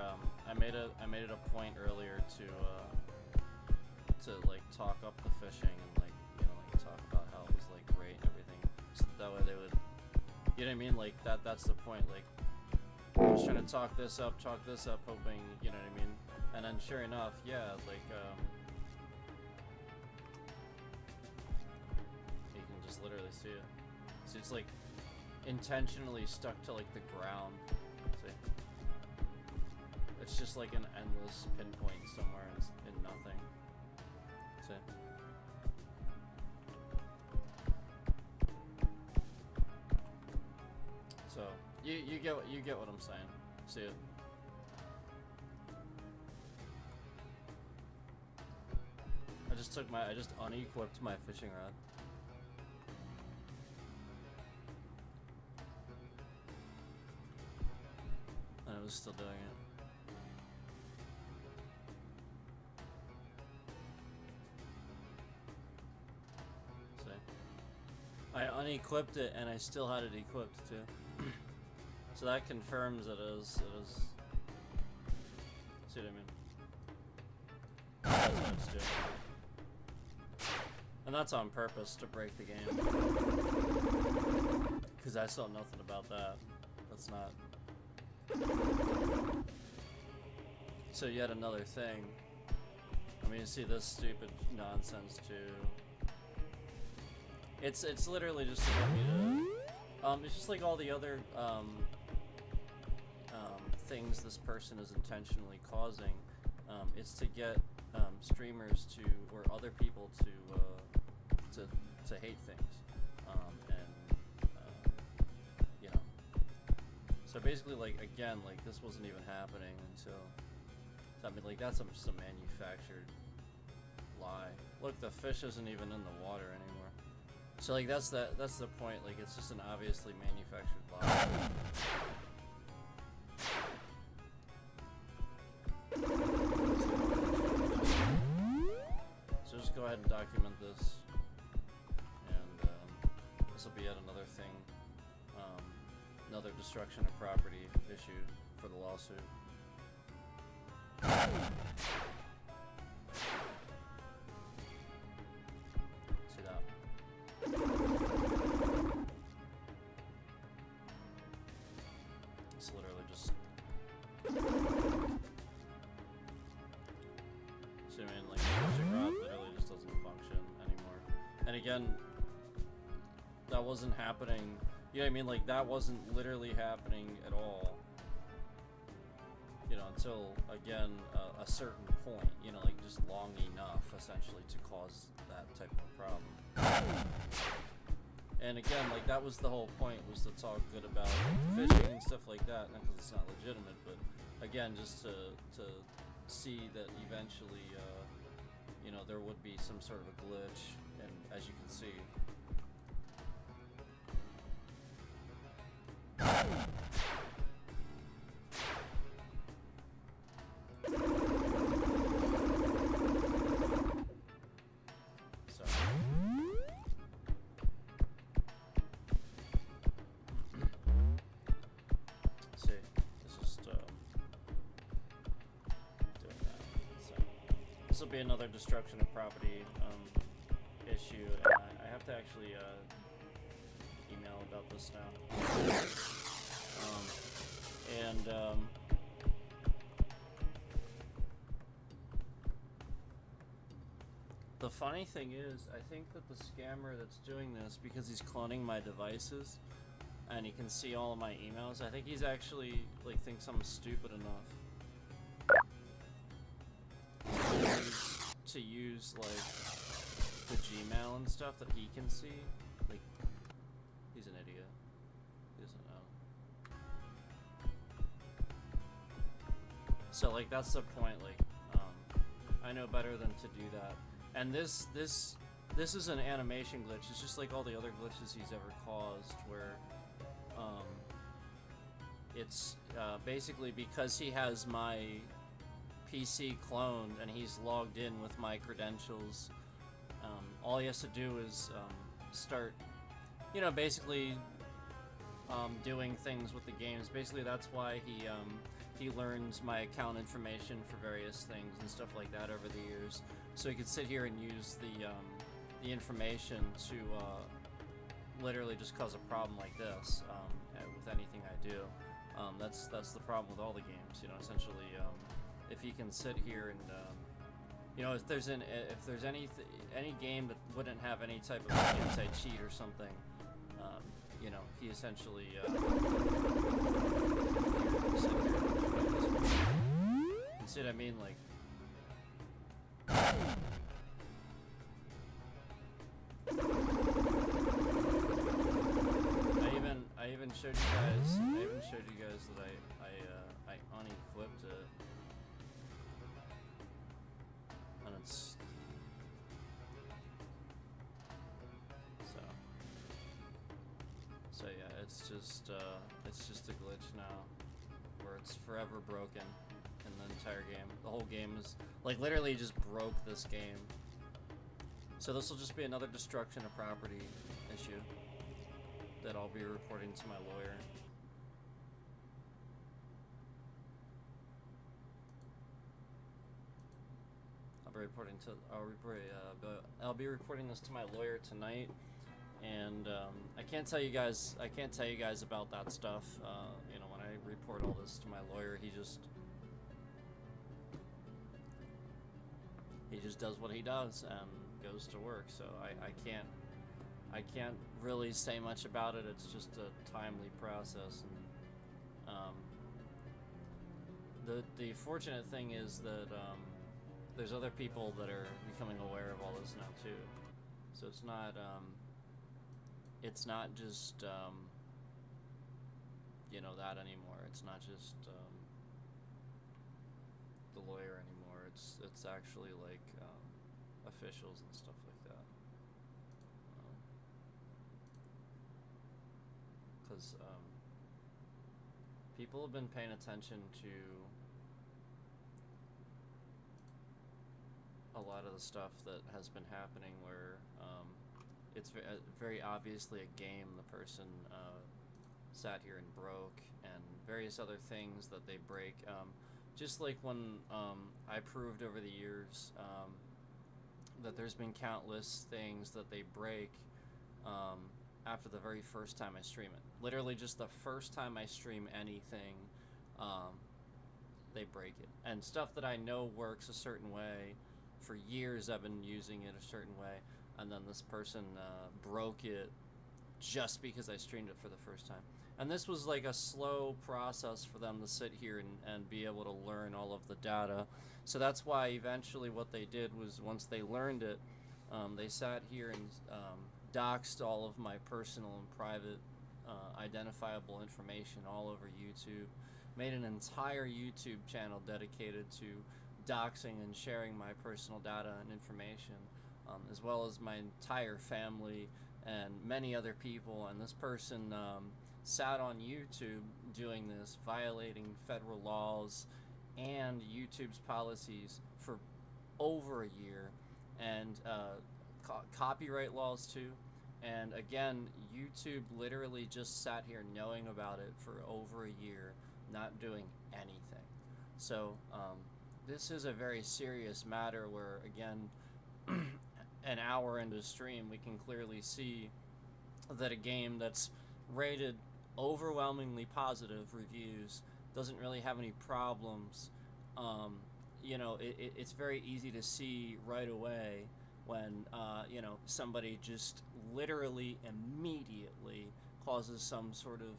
I made it a point earlier to like talk up the fishing and like, you know, like talk about how it was like great and everything, so that way they would, you know what I mean, like that's the point. Like, I was trying to talk this up, hoping, you know what I mean, and then sure enough, yeah, like you can just literally see it. See, it's like intentionally stuck to like the ground. See, it's just like an endless pinpoint somewhere in nothing. See. So you get what I'm saying. See it. I just unequipped my fishing rod. And I was still doing it. I unequipped it and I still had it equipped too. So that confirms that it is. See what I mean? That's what it's doing. And that's on purpose to break the game. Because I saw nothing about that. That's not. So yet another thing. I mean, you see this stupid nonsense too. It's literally just to get me to, it's just like all the other, things this person is intentionally causing. It's to get, streamers to, or other people to hate things. You know. So basically, like, again, like, this wasn't even happening until, I mean, like, that's just a manufactured lie. Look, the fish isn't even in the water anymore. So like that's the point, like it's just an obviously manufactured lie. So just go ahead and document this, and this will be yet another thing, another destruction of property issue for the lawsuit. See that? It's literally just. So I mean, like, the fishing rod literally just doesn't function anymore. And again, that wasn't happening. You know what I mean? Like, that wasn't literally happening at all. You know, until again a certain point. You know, like just long enough, essentially, to cause that type of problem. And again, like that was the whole point, was to talk good about fishing and stuff like that, not because it's not legitimate, but again, just to see that eventually, you know, there would be some sort of a glitch, and as you can see. See, it's just doing that. So This will be another destruction of property issue, and I have to actually email about this now. The funny thing is, I think that the scammer that's doing this, because he's cloning my devices, and he can see all of my emails, I think he's actually, like, thinks I'm stupid enough to use, like, the Gmail and stuff that he can see. Like, he's an idiot. He doesn't know. So, like, that's the point, like, I know better than to do that. And this is an animation glitch. It's just like all the other glitches he's ever caused, where it's basically because he has my PC cloned and he's logged in with my credentials. All he has to do is start, you know, basically doing things with the games. Basically, that's why he learns my account information for various things and stuff like that over the years. So he could sit here and use the information to literally just cause a problem like this with anything I do. That's the problem with all the games, you know. Essentially, if he can sit here and you know, if there's any game that wouldn't have any type of anti-cheat or something, you know, he essentially you see what I mean, like. I even showed you guys that I unequipped it, and it's so yeah, it's just a glitch now where it's forever broken in the entire game. The whole game is like literally just broke this game. So this will just be another destruction of property issue that I'll be reporting to my lawyer. I'll be reporting this to my lawyer tonight, and I can't tell you guys about that stuff. You know, when I report all this to my lawyer, he just does what he does and goes to work. So I can't really say much about it. It's just a timely process. And the fortunate thing is that there's other people that are becoming aware of all this now too. So it's not just you know, that anymore. It's not just the lawyer anymore. It's actually like officials and stuff like that. Because people have been paying attention to a lot of the stuff that has been happening, where it's very obviously a game the person sat here and broke, and various other things that they break. Just like when I proved over the years that there's been countless things that they break after the very first time I stream it. Literally just the first time I stream anything, they break it. And stuff that I know works a certain way, for years I've been using it a certain way, and then this person broke it just because I streamed it for the first time. And this was like a slow process for them to sit here and be able to learn all of the data. So that's why eventually what they did was, once they learned it, they sat here and doxed all of my personal and private identifiable information all over YouTube, made an entire YouTube channel dedicated to doxing and sharing my personal data and information, as well as my entire family and many other people. And this person sat on YouTube doing this, violating federal laws and YouTube's policies for over a year, and copyright laws too. And again, YouTube literally just sat here knowing about it for over a year, not doing anything. So this is a very serious matter where, again, an hour into stream, we can clearly see that a game that's rated overwhelmingly positive reviews doesn't really have any problems. Um, it's very easy to see right away when, somebody just literally immediately causes some sort of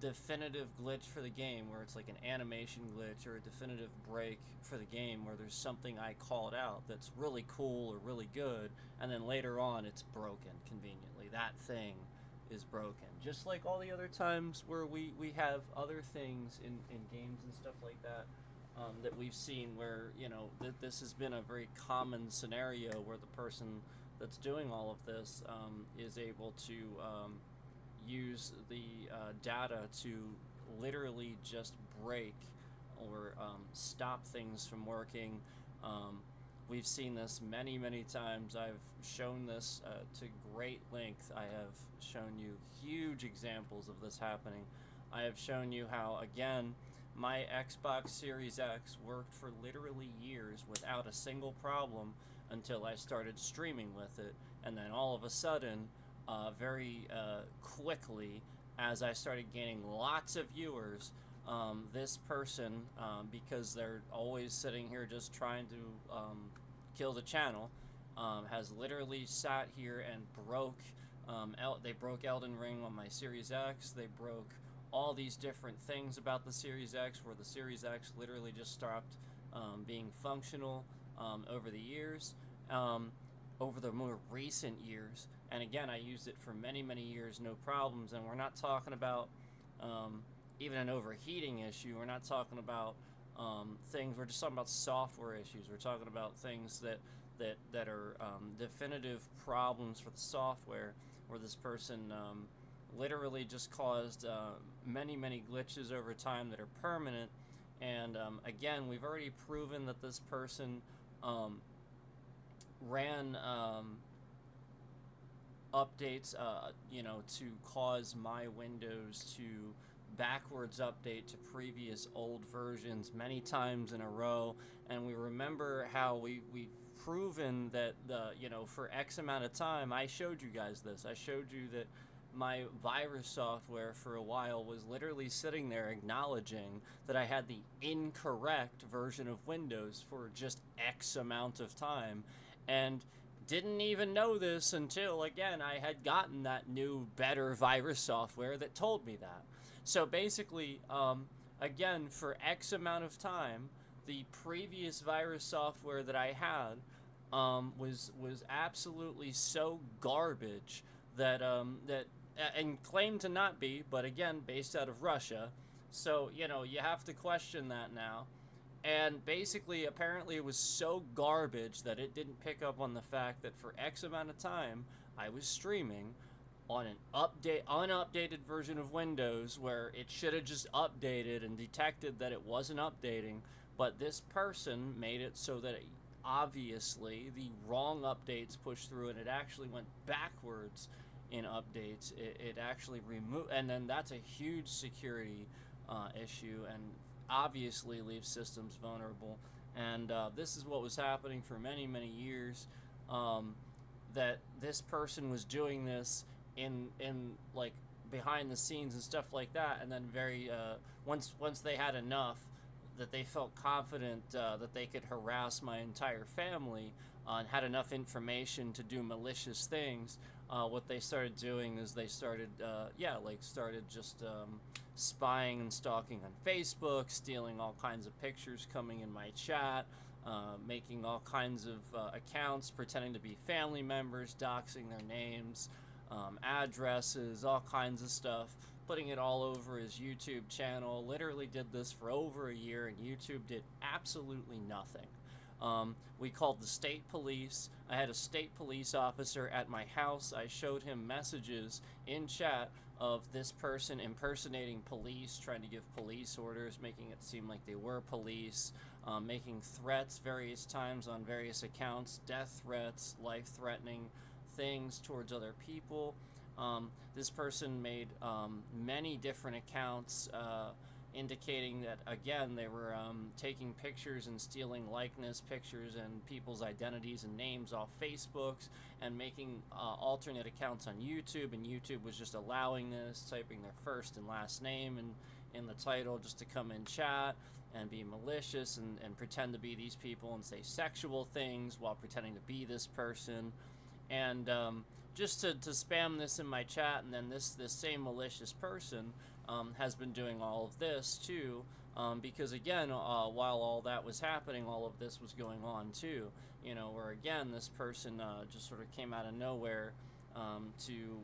definitive glitch for the game where it's like an animation glitch or a definitive break for the game where there's something I called out that's really cool or really good, and then later on it's broken conveniently. That thing is broken. Just like all the other times where we have other things in games and stuff like that, that we've seen where, this has been a very common scenario where the person that's doing all of this is able to use the data to literally just break or stop things from working. We've seen this many, many times. I've shown this to great length. I have shown you huge examples of this happening. I have shown you how, again, my Xbox Series X worked for literally years without a single problem until I started streaming with it, and then all of a sudden, very quickly, as I started gaining lots of viewers, this person, because they're always sitting here just trying to kill the channel, has literally sat here and they broke Elden Ring on my Series X. They broke all these different things about the Series X, where the Series X literally just stopped being functional over the years, over the more recent years. And again, I used it for many, many years, no problems. And we're not talking about even an overheating issue. We're not talking about things. We're just talking about software issues. We're talking about things that are definitive problems for the software, where this person literally just caused many, many glitches over time that are permanent. And again, we've already proven that this person ran updates, to cause my Windows to backwards update to previous old versions many times in a row. And we remember how we've proven that for X amount of time, I showed you guys this. I showed you that my virus software for a while was literally sitting there acknowledging that I had the incorrect version of Windows for just X amount of time, and didn't even know this until, again, I had gotten that new, better virus software that told me that. So basically, again, for X amount of time, the previous virus software that I had was absolutely so garbage that and claimed to not be, but again, based out of Russia. So, you have to question that now. And basically, apparently it was so garbage that it didn't pick up on the fact that for X amount of time, I was streaming on an unupdated version of Windows, where it should have just updated and detected that it wasn't updating. But this person made it so that obviously the wrong updates pushed through, and it actually went backwards in updates. It actually removed, and then that's a huge security issue, and obviously leaves systems vulnerable. And this is what was happening for many, many years. That this person was doing this in like behind the scenes and stuff like that, and then once they had enough, that they felt confident that they could harass my entire family and had enough information to do malicious things. What they started doing is they started just spying and stalking on Facebook, stealing all kinds of pictures coming in my chat, making all kinds of accounts, pretending to be family members, doxing their names, addresses, all kinds of stuff, putting it all over his YouTube channel. Literally did this for over a year, and YouTube did absolutely nothing. We called the state police. I had a state police officer at my house. I showed him messages in chat of this person impersonating police, trying to give police orders, making it seem like they were police, making threats various times on various accounts, death threats, life-threatening things towards other people. This person made many different accounts indicating that, again, they were taking pictures and stealing likeness pictures and people's identities and names off Facebooks and making alternate accounts on YouTube, and YouTube was just allowing this, typing their first and last name in the title just to come in chat and be malicious and pretend to be these people and say sexual things while pretending to be this person. And just to spam this in my chat, and then this same malicious person has been doing all of this too, because again, while all that was happening, all of this was going on too, you know, where again, this person just sort of came out of nowhere to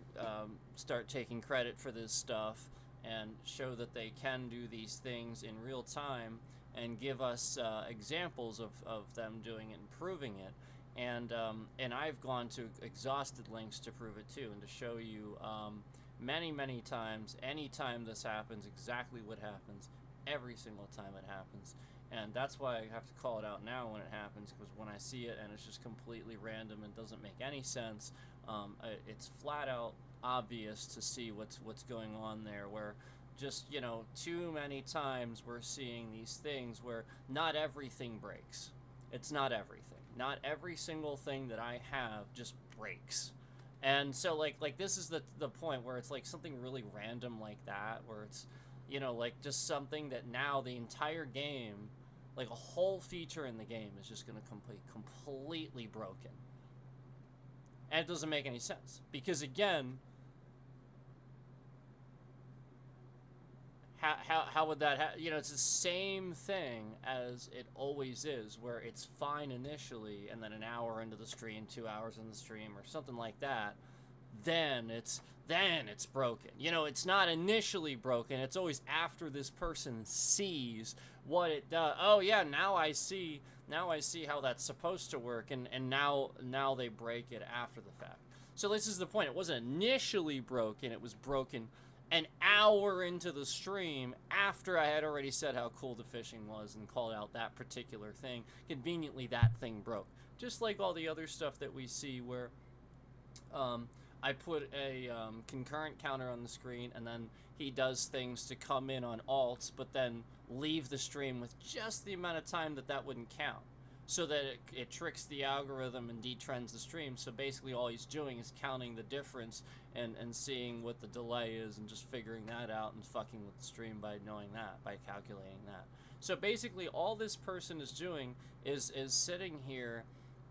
start taking credit for this stuff and show that they can do these things in real time and give us examples of them doing it and proving it. And I've gone to exhausted lengths to prove it too, and to show you many times, anytime this happens, exactly what happens, every single time it happens. And that's why I have to call it out now when it happens, because when I see it and it's just completely random and doesn't make any sense, it's flat out obvious to see what's going on there, where just, you know, too many times we're seeing these things where not everything breaks. It's not everything. Not every single thing that I have just breaks. And so like this is the point where it's like something really random like that, where it's, you know, like just something that now the entire game, like a whole feature in the game is just going to completely broken. And it doesn't make any sense, because again, how would that you know, it's the same thing as it always is, where it's fine initially, and then an hour into the stream, 2 hours in the stream, or something like that, then it's broken. You know, it's not initially broken, it's always after this person sees what it does. Oh yeah, now I see how that's supposed to work, and now they break it after the fact. So this is the point. It wasn't initially broken, it was broken an hour into the stream after I had already said how cool the fishing was and called out that particular thing. Conveniently, that thing broke. Just like all the other stuff that we see where I put a concurrent counter on the screen, and then he does things to come in on alts, but then leave the stream with just the amount of time that wouldn't count, so that it tricks the algorithm and detrends the stream. So basically all he's doing is counting the difference and seeing what the delay is and just figuring that out and fucking with the stream by knowing that, by calculating that. So basically all this person is doing is sitting here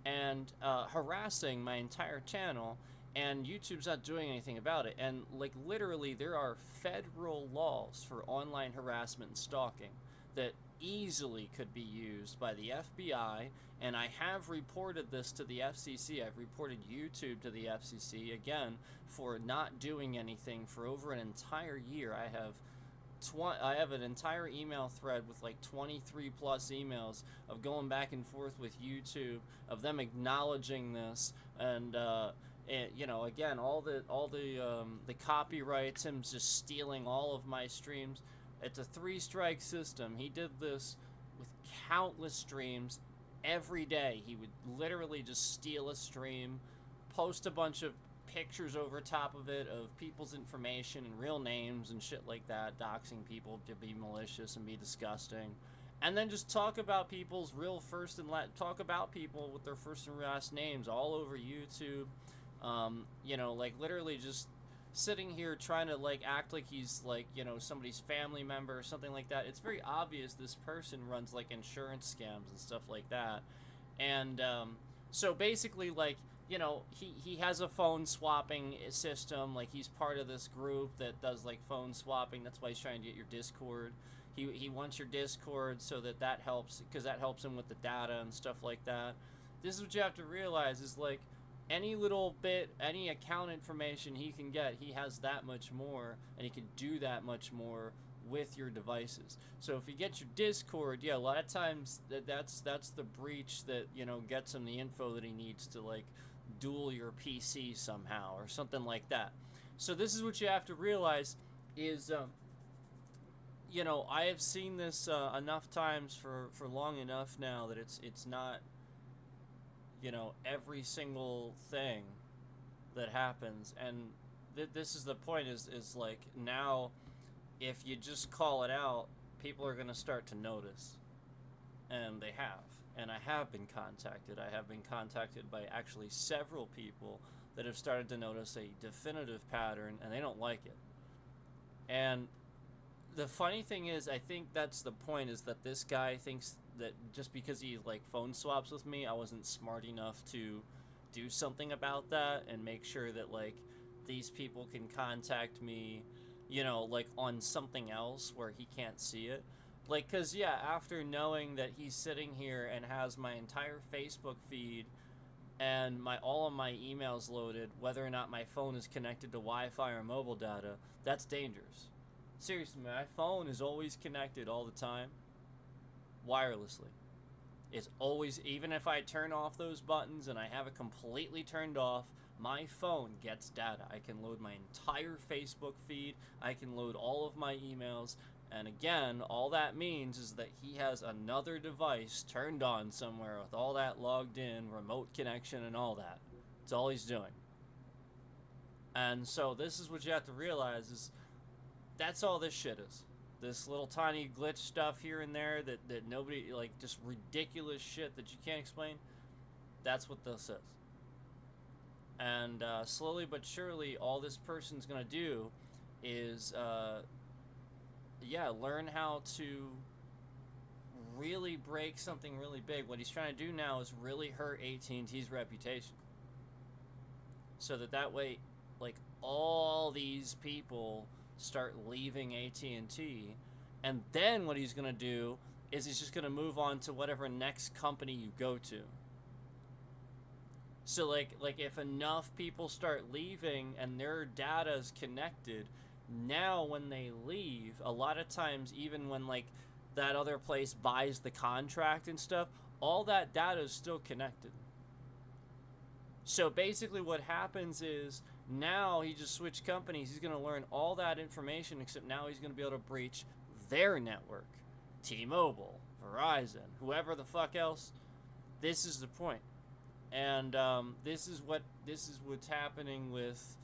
and harassing my entire channel, and YouTube's not doing anything about it. And like literally there are federal laws for online harassment and stalking that easily could be used by the FBI, and I have reported this to the FCC. I've reported YouTube to the FCC, again, for not doing anything for over an entire year. I have an entire email thread with like 23 plus emails of going back and forth with YouTube, of them acknowledging this, and you know, again, all the copyrights, him just stealing all of my streams. It's a 3-strike system. He did this with countless streams every day. He would literally just steal a stream, post a bunch of pictures over top of it of people's information and real names and shit like that, doxing people to be malicious and be disgusting, and then just talk about people's real first and talk about people with their first and last names all over YouTube. You know, like literally just sitting here trying to like act like he's like, you know, somebody's family member or something like that. It's very obvious this person runs like insurance scams and stuff like that. And so basically, like, you know, he has a phone swapping system. Like, he's part of this group that does like phone swapping. That's why he's trying to get your Discord. He wants your Discord so that helps, because that helps him with the data and stuff like that. This is what you have to realize, is like any little bit, any account information he can get, he has that much more, and he can do that much more with your devices. So if you get your Discord, yeah, a lot of times that's the breach that, you know, gets him the info that he needs to like duel your PC somehow or something like that. So this is what you have to realize is, you know, I have seen this enough times for long enough now that it's not, you know, every single thing that happens. And this is the point, is like, now if you just call it out, people are going to start to notice. And they have. And I have been contacted. I have been contacted by actually several people that have started to notice a definitive pattern, and they don't like it. And the funny thing is, I think that's the point, is that this guy thinks that just because he like phone swaps with me, I wasn't smart enough to do something about that and make sure that like these people can contact me, you know, like on something else where he can't see it. Like, cause yeah, after knowing that he's sitting here and has my entire Facebook feed and all of my emails loaded, whether or not my phone is connected to Wi-Fi or mobile data, that's dangerous. Seriously, my phone is always connected all the time, wirelessly. It's always, even if I turn off those buttons and I have it completely turned off, my phone gets data. I can load my entire Facebook feed, I can load all of my emails, and again, all that means is that he has another device turned on somewhere with all that logged in, remote connection and all that. That's all he's doing. And so this is what you have to realize, is that's all this shit is. This little tiny glitch stuff here and there that nobody, like, just ridiculous shit that you can't explain. That's what this is. And slowly but surely, all this person's gonna do is, learn how to really break something really big. What he's trying to do now is really hurt AT&T's reputation. So that way, like, all these people start leaving AT&T, and then what he's going to do is he's just going to move on to whatever next company you go to. So like if enough people start leaving and their data is connected, now when they leave, a lot of times, even when like that other place buys the contract and stuff, all that data is still connected. So basically what happens is, now he just switched companies. He's going to learn all that information, except now he's going to be able to breach their network. T-Mobile, Verizon, whoever the fuck else. This is the point. And this is what's happening with,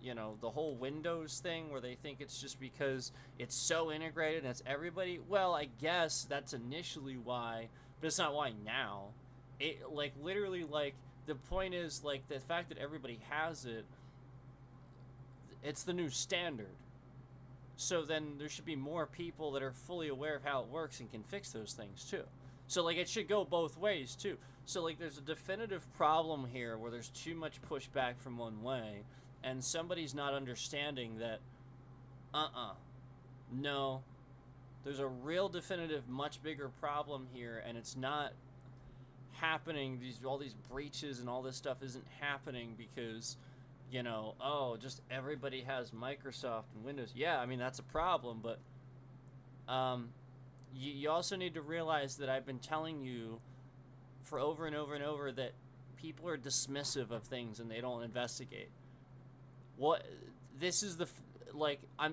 you know, the whole Windows thing, where they think it's just because it's so integrated and it's everybody. Well, I guess that's initially why, but it's not why now. It, like, literally, like, the point is, like, the fact that everybody has it, it's the new standard. So then there should be more people that are fully aware of how it works and can fix those things too. So like it should go both ways too. So like there's a definitive problem here where there's too much pushback from one way, and somebody's not understanding that no, there's a real definitive much bigger problem here, and it's not happening. All these breaches and all this stuff isn't happening because, you know, oh, just everybody has Microsoft and Windows. Yeah, I mean, that's a problem, but you also need to realize that I've been telling you for over and over and over that people are dismissive of things and they don't investigate. What this is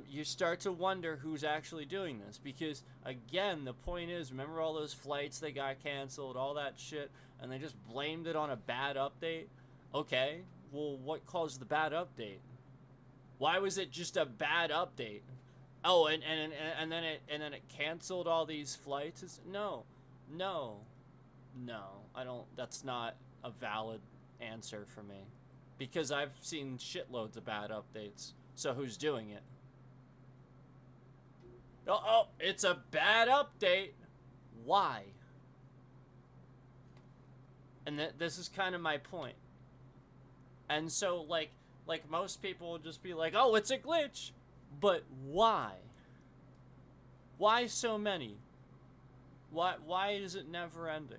you start to wonder who's actually doing this, because again, the point is, remember all those flights that got canceled, all that shit, and they just blamed it on a bad update? Okay, well, what caused the bad update? Why was it just a bad update? Oh, and then it canceled all these flights? No, I don't. That's not a valid answer for me, because I've seen shitloads of bad updates. So who's doing it? Oh, it's a bad update. Why? And this is kind of my point. And so, like most people will just be like, oh, it's a glitch. But why? Why so many? Why is it never ending?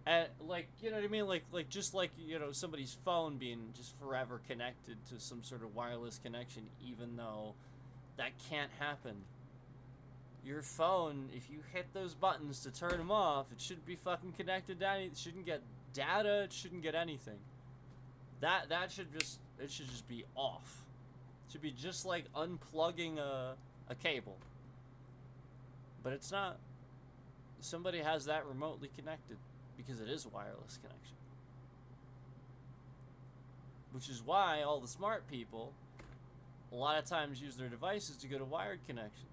And, like, you know what I mean? Like just like, you know, somebody's phone being just forever connected to some sort of wireless connection, even though that can't happen. Your phone, if you hit those buttons to turn them off, it shouldn't be fucking connected to anything. It shouldn't get data. It shouldn't get anything. That should just be off. It should be just like unplugging a cable. But it's not. Somebody has that remotely connected, because it is a wireless connection. Which is why all the smart people a lot of times use their devices to go to wired connections.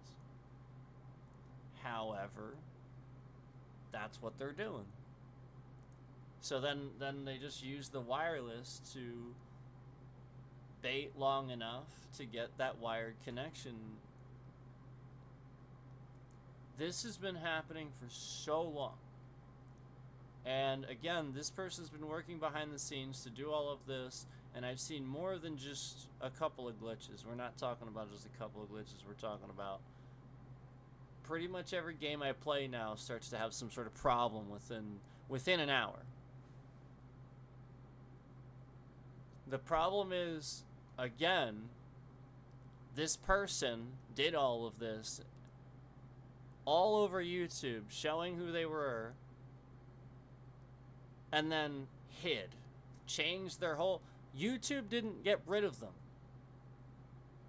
However, that's what they're doing. So then they just use the wireless to bait long enough to get that wired connection. This has been happening for so long. And again, this person's been working behind the scenes to do all of this, and I've seen more than just a couple of glitches. We're not talking about just a couple of glitches, we're talking about pretty much every game I play now starts to have some sort of problem within an hour. The problem is, again, this person did all of this all over YouTube, showing who they were, and then hid. Changed their whole... YouTube didn't get rid of them.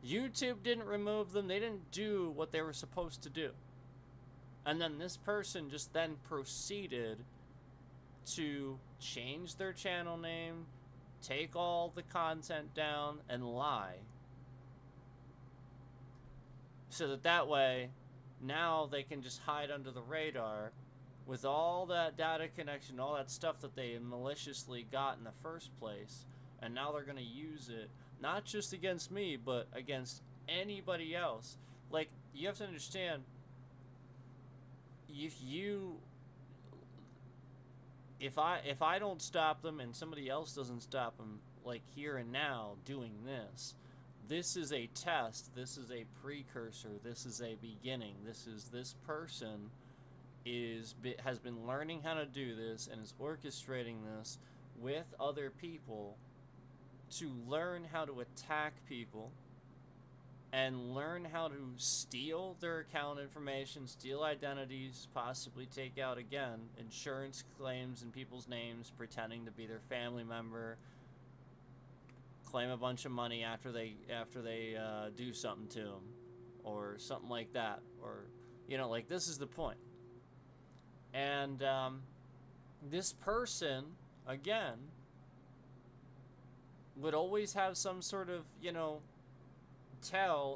YouTube didn't remove them. They didn't do what they were supposed to do. And then this person just then proceeded to change their channel name, take all the content down, and lie. So that way, now they can just hide under the radar with all that data connection, all that stuff that they maliciously got in the first place. And now they're going to use it, not just against me, but against anybody else. Like, you have to understand, if I don't stop them and somebody else doesn't stop them, like here and now doing this is a test, this is a precursor, this is a beginning, this person has been learning how to do this and is orchestrating this with other people to learn how to attack people and learn how to steal their account information, steal identities, possibly take out, again, insurance claims in people's names, pretending to be their family member, claim a bunch of money after they do something to them, or something like that, or, you know, like, this is the point. And this person, again, would always have some sort of, you know,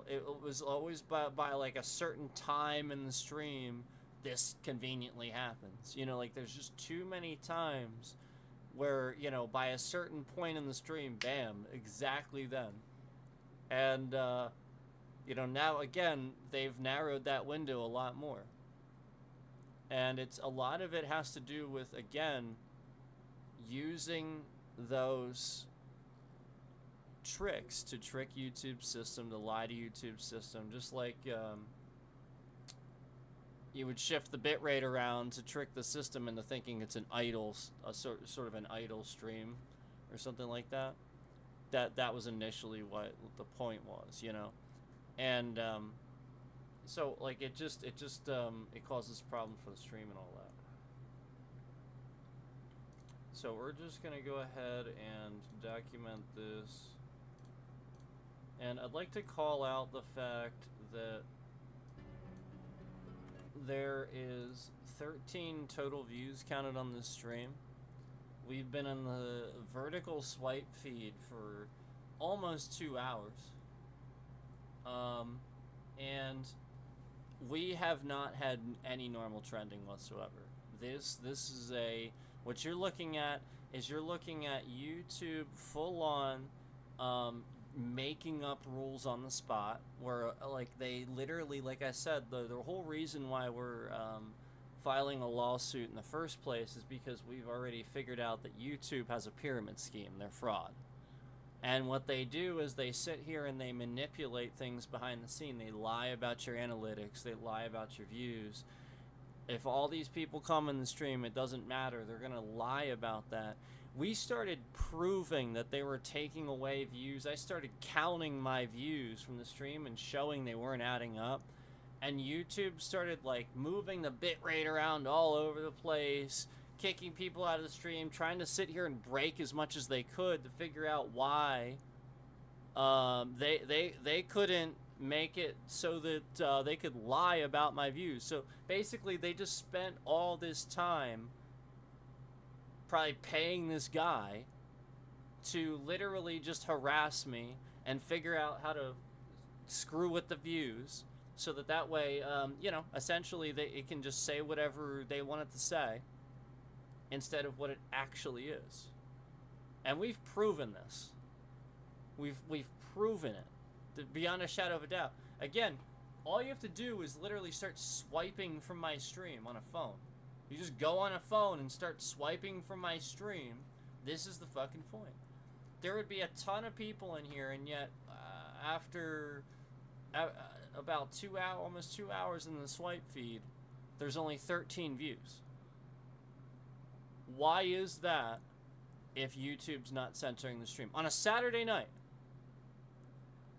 it was always by like a certain time in the stream this conveniently happens. You know, like, there's just too many times where, you know, by a certain point in the stream, bam, exactly then. And you know, now again, they've narrowed that window a lot more. And a lot of it has to do with, again, using those tricks to trick YouTube's system, to lie to YouTube's system, just like you would shift the bitrate around to trick the system into thinking it's an idle, sort of an idle stream or something like that. That was initially what the point was, you know. And so like it causes problems for the stream and all that. So we're just gonna go ahead and document this. And I'd like to call out the fact that there is 13 total views counted on this stream. We've been in the vertical swipe feed for almost 2 hours. And we have not had any normal trending whatsoever. This is what you're looking at is you're looking at YouTube full on making up rules on the spot, where like they literally, like I said, the whole reason why we're filing a lawsuit in the first place is because we've already figured out that YouTube has a pyramid scheme. They're fraud. And what they do is they sit here and they manipulate things behind the scene. They lie about your analytics. They lie about your views. If all these people come in the stream, it doesn't matter. They're going to lie about that. We started proving that they were taking away views. I started counting my views from the stream and showing they weren't adding up. And YouTube started like moving the bitrate around all over the place, kicking people out of the stream, trying to sit here and break as much as they could to figure out why they couldn't make it so that they could lie about my views. So basically they just spent all this time probably paying this guy to literally just harass me and figure out how to screw with the views. so that way, you know, essentially it can just say whatever they want it to say instead of what it actually is. And we've proven this. We've proven it beyond a shadow of a doubt. Again, all you have to do is literally start swiping from my stream on a phone. You just go on a phone and start swiping from my stream. This is the fucking point. There would be a ton of people in here, and yet after about 2 hours, almost 2 hours in the swipe feed, there's only 13 views. Why is that if YouTube's not censoring the stream? On a Saturday night.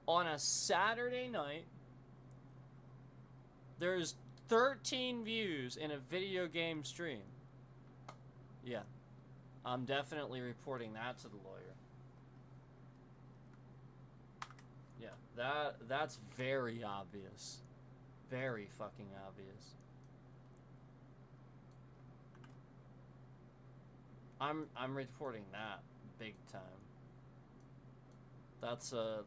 On a Saturday night, there's 13 views in a video game stream. Yeah. I'm definitely reporting that to the lawyer. Yeah, that's very obvious. Very fucking obvious. I'm reporting that big time. That's a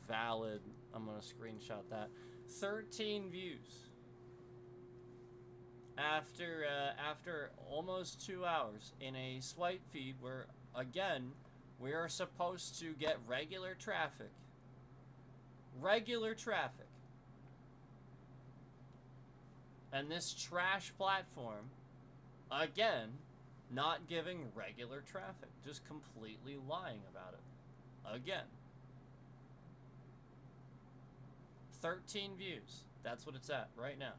valid. I'm gonna screenshot that. 13 views after almost 2 hours in a swipe feed where, again, we are supposed to get regular traffic. Regular traffic. And this trash platform, again, not giving regular traffic, just completely lying about it. Again. 13 views. That's what it's at right now.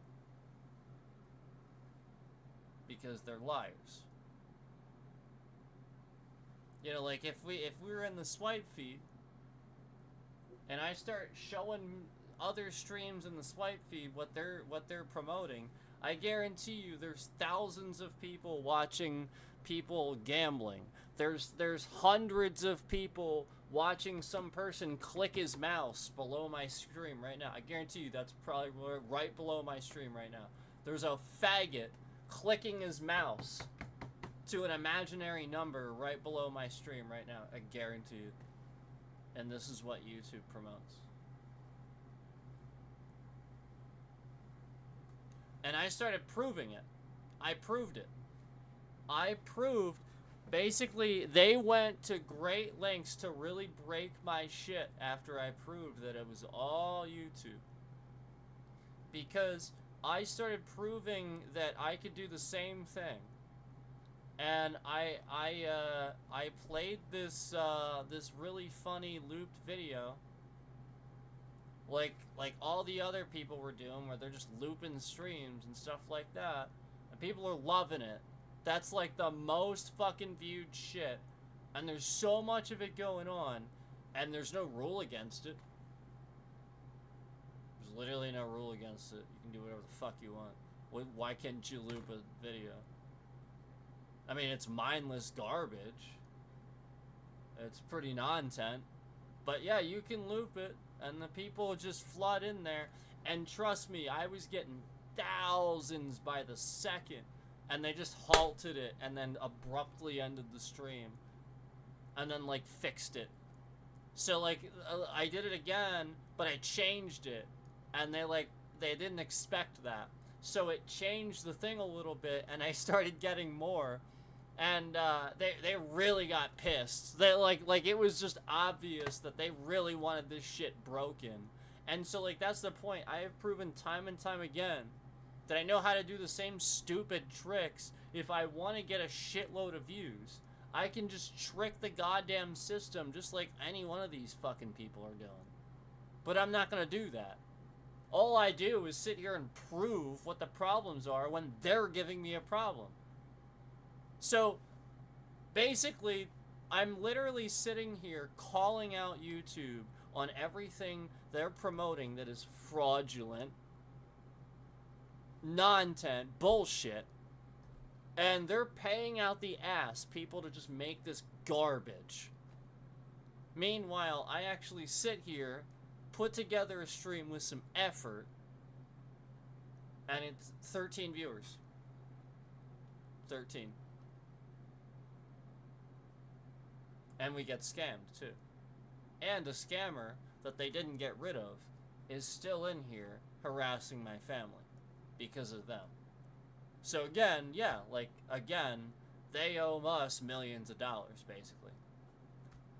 Because they're liars. You know, like if we were in the swipe feed and I start showing other streams in the swipe feed what they're promoting, I guarantee you there's thousands of people watching people gambling. There's hundreds of people watching some person click his mouse below my stream right now. I guarantee you that's probably right below my stream right now. There's a faggot clicking his mouse to an imaginary number right below my stream right now. I guarantee you. And this is what YouTube promotes. And I started proving it. I proved it. I proved, basically, they went to great lengths to really break my shit after I proved that it was all YouTube. Because I started proving that I could do the same thing. And I played this this really funny looped video, like all the other people were doing, where they're just looping streams and stuff like that, and people are loving it. That's like the most fucking viewed shit, and there's so much of it going on, and there's no rule against it. There's literally no rule against it. You can do whatever the fuck you want. Why can't you loop a video? I mean, it's mindless garbage. It's pretty non-intent. But yeah, you can loop it, and the people just flood in there. And trust me, I was getting thousands by the second. And they just halted it, and then abruptly ended the stream. And then, like, fixed it. So, like, I did it again, but I changed it. And they didn't expect that. So it changed the thing a little bit, and I started getting more. And they really got pissed. They like it was just obvious that they really wanted this shit broken. And so, like, that's the point. I have proven time and time again that I know how to do the same stupid tricks. If I want to get a shitload of views, I can just trick the goddamn system just like any one of these fucking people are doing. But I'm not gonna do that. All I do is sit here and prove what the problems are when they're giving me a problem. So, basically, I'm literally sitting here calling out YouTube on everything they're promoting that is fraudulent, non-intent, bullshit, and they're paying out the ass people to just make this garbage. Meanwhile, I actually sit here, put together a stream with some effort, and it's 13 viewers. 13. And we get scammed, too. And a scammer that they didn't get rid of is still in here harassing my family because of them. So again, yeah, like, again, they owe us millions of dollars, basically.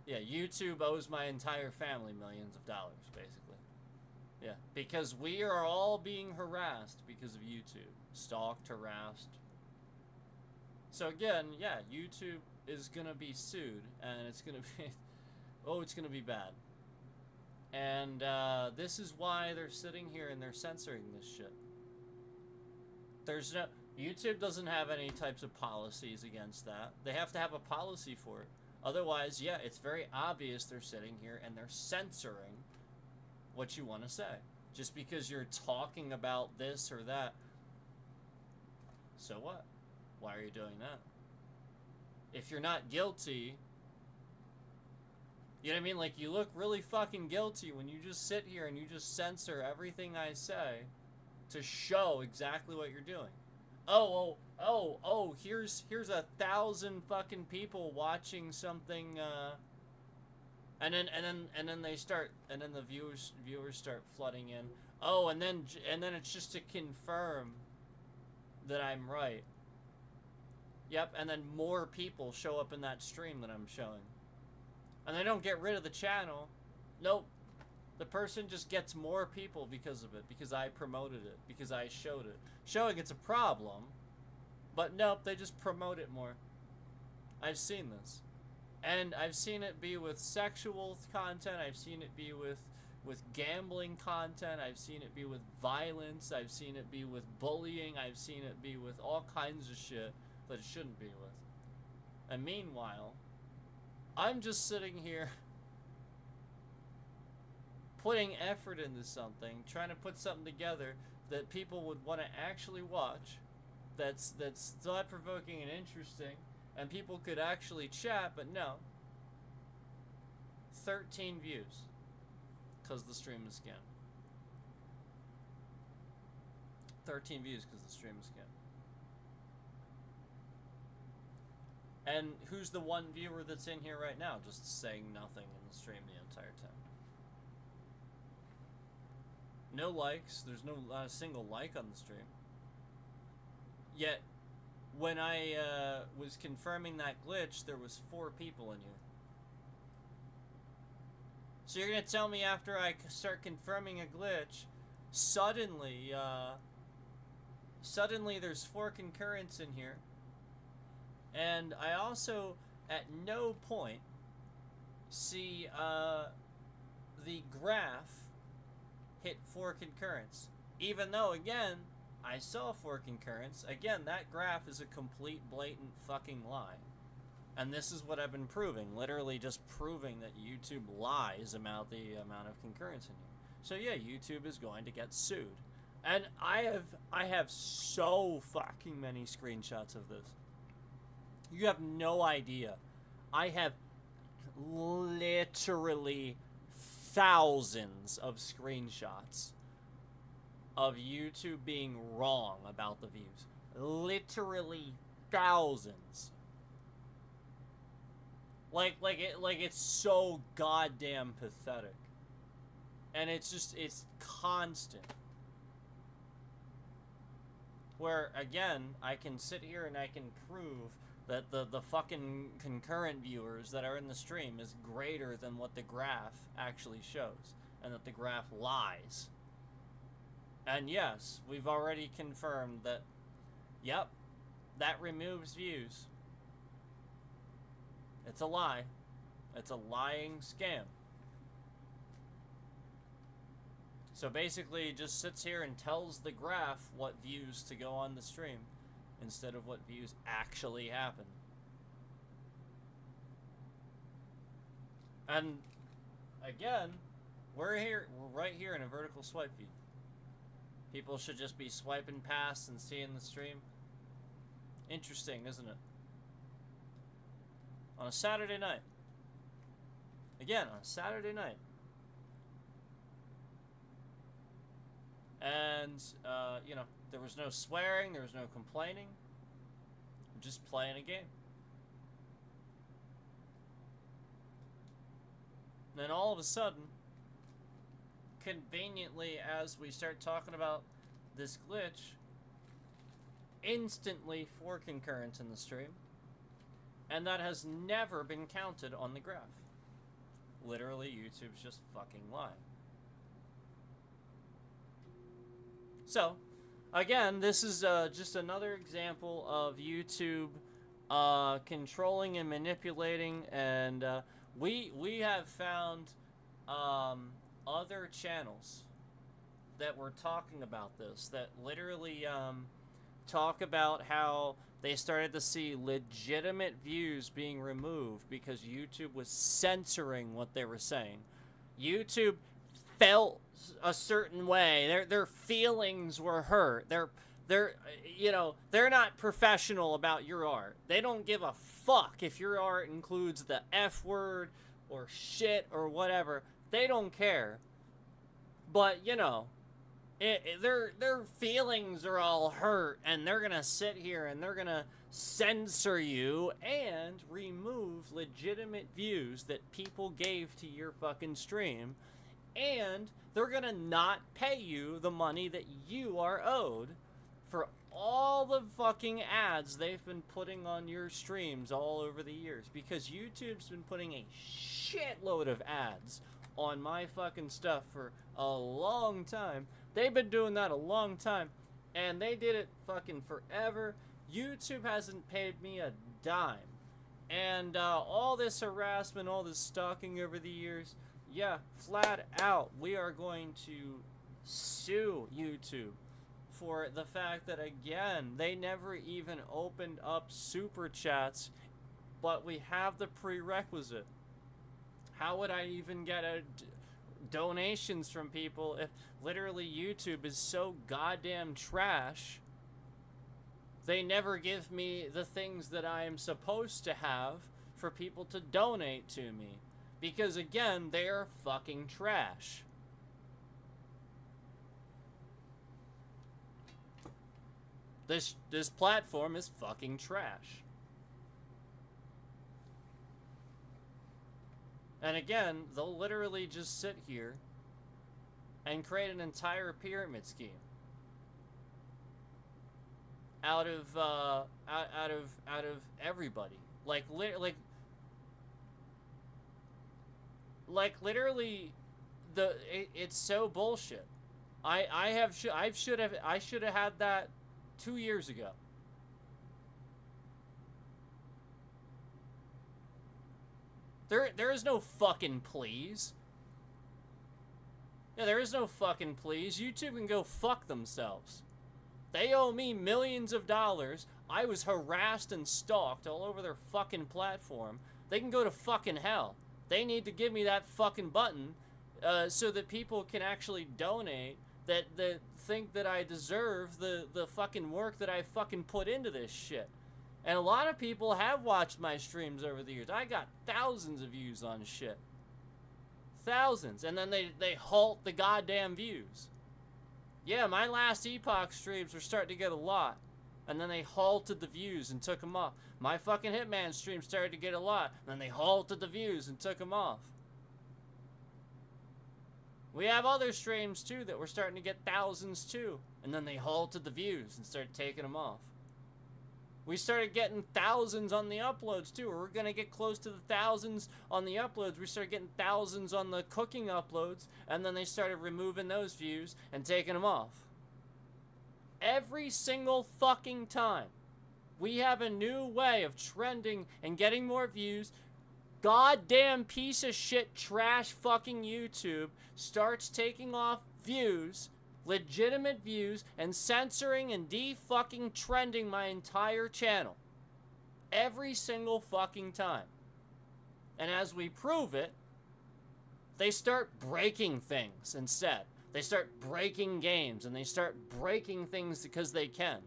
Yeah, YouTube owes my entire family millions of dollars, basically. Yeah, because we are all being harassed because of YouTube. Stalked, harassed. So again, yeah, YouTube is gonna be sued, and it's gonna be... oh, it's gonna be bad. And this is why they're sitting here and they're censoring this shit. There's no... YouTube doesn't have any types of policies against that. They have to have a policy for it. Otherwise, yeah, it's very obvious they're sitting here and they're censoring what you want to say. Just because you're talking about this or that. So what? Why are you doing that? If you're not guilty... You know what I mean? Like, you look really fucking guilty when you just sit here and you just censor everything I say to show exactly what you're doing. Oh, here's 1,000 fucking people watching something, and then the viewers start flooding in. Oh, and then it's just to confirm that I'm right. Yep, and then more people show up in that stream that I'm showing. And they don't get rid of the channel. Nope. The person just gets more people because of it, because I promoted it, because I showed it. Showing it's a problem, but nope, they just promote it more. I've seen this. And I've seen it be with sexual content, I've seen it be with gambling content, I've seen it be with violence, I've seen it be with bullying, I've seen it be with all kinds of shit that it shouldn't be with. And meanwhile, I'm just sitting here putting effort into something, trying to put something together that people would want to actually watch, that's thought-provoking and interesting, and people could actually chat, but no. 13 views, because the stream is scammed. 13 views because the stream is scammed. And who's the one viewer that's in here right now, just saying nothing in the stream the entire time? No likes. There's not a single like on the stream. Yet, when I was confirming that glitch, there was 4 people in here. So you're gonna tell me after I start confirming a glitch, suddenly there's 4 concurrents in here. And I also, at no point, see the graph hit 4 concurrents. Even though, again, I saw 4 concurrents. Again, that graph is a complete, blatant fucking lie. And this is what I've been proving. Literally just proving that YouTube lies about the amount of concurrence in here. So yeah, YouTube is going to get sued. And I have so fucking many screenshots of this. You have no idea. I have literally thousands of screenshots of YouTube being wrong about the views. Literally thousands. Like it's so goddamn pathetic. And it's constant. Where, again, I can sit here and I can prove that the fucking concurrent viewers that are in the stream is greater than what the graph actually shows. And that the graph lies. And yes, we've already confirmed that, yep, that removes views. It's a lie. It's a lying scam. So basically, it just sits here and tells the graph what views to go on the stream, instead of what views actually happen. And again, we're right here in a vertical swipe feed. People should just be swiping past and seeing the stream. Interesting, isn't it? On a Saturday night. Again, on a Saturday night. And, you know, there was no swearing, there was no complaining. We're just playing a game. And then all of a sudden, conveniently, as we start talking about this glitch, instantly 4 concurrents in the stream. And that has never been counted on the graph. Literally, YouTube's just fucking lying. So, again, this is just another example of YouTube controlling and manipulating, and we have found other channels that were talking about this, that literally talk about how they started to see legitimate views being removed because YouTube was censoring what they were saying. YouTube felt a certain way. Their feelings were hurt. They're not professional about your art. They don't give a fuck if your art includes the F word or shit or whatever. They don't care. But, you know, their feelings are all hurt, and they're gonna sit here and they're gonna censor you and remove legitimate views that people gave to your fucking stream, and they're gonna not pay you the money that you are owed for all the fucking ads they've been putting on your streams all over the years, because YouTube's been putting a shitload of ads on my fucking stuff for a long time. They've been doing that a long time, and they did it fucking forever. YouTube hasn't paid me a dime. And all this harassment, all this stalking over the years, yeah, flat out, we are going to sue YouTube for the fact that, again, they never even opened up super chats, but we have the prerequisite. How would I even get donations from people if literally YouTube is so goddamn trash? They never give me the things that I am supposed to have for people to donate to me. Because again, they are fucking trash. This platform is fucking trash. And again, they'll literally just sit here and create an entire pyramid scheme out of everybody. Like literally, it's so bullshit. I should have had that 2 years ago. There is no fucking please. Yeah, there is no fucking please. YouTube can go fuck themselves. They owe me millions of dollars. I was harassed and stalked all over their fucking platform. They can go to fucking hell. They need to give me that fucking button so that people can actually donate, that think that I deserve the fucking work that I fucking put into this shit. And a lot of people have watched my streams over the years. I got thousands of views on shit. Thousands. And then they halt the goddamn views. Yeah, my last Epoch streams were starting to get a lot. And then they halted the views and took them off. My fucking Hitman stream started to get a lot. And then they halted the views and took them off. We have other streams too that were starting to get thousands too. And then they halted the views and started taking them off. We started getting thousands on the uploads too. We're going to get close to the thousands on the uploads. We started getting thousands on the cooking uploads. And then they started removing those views and taking them off. Every single fucking time we have a new way of trending and getting more views, goddamn piece of shit trash fucking YouTube starts taking off views, legitimate views, and censoring and de-fucking trending my entire channel. Every single fucking time. And as we prove it, they start breaking things instead. They start breaking games, and they start breaking things because they can.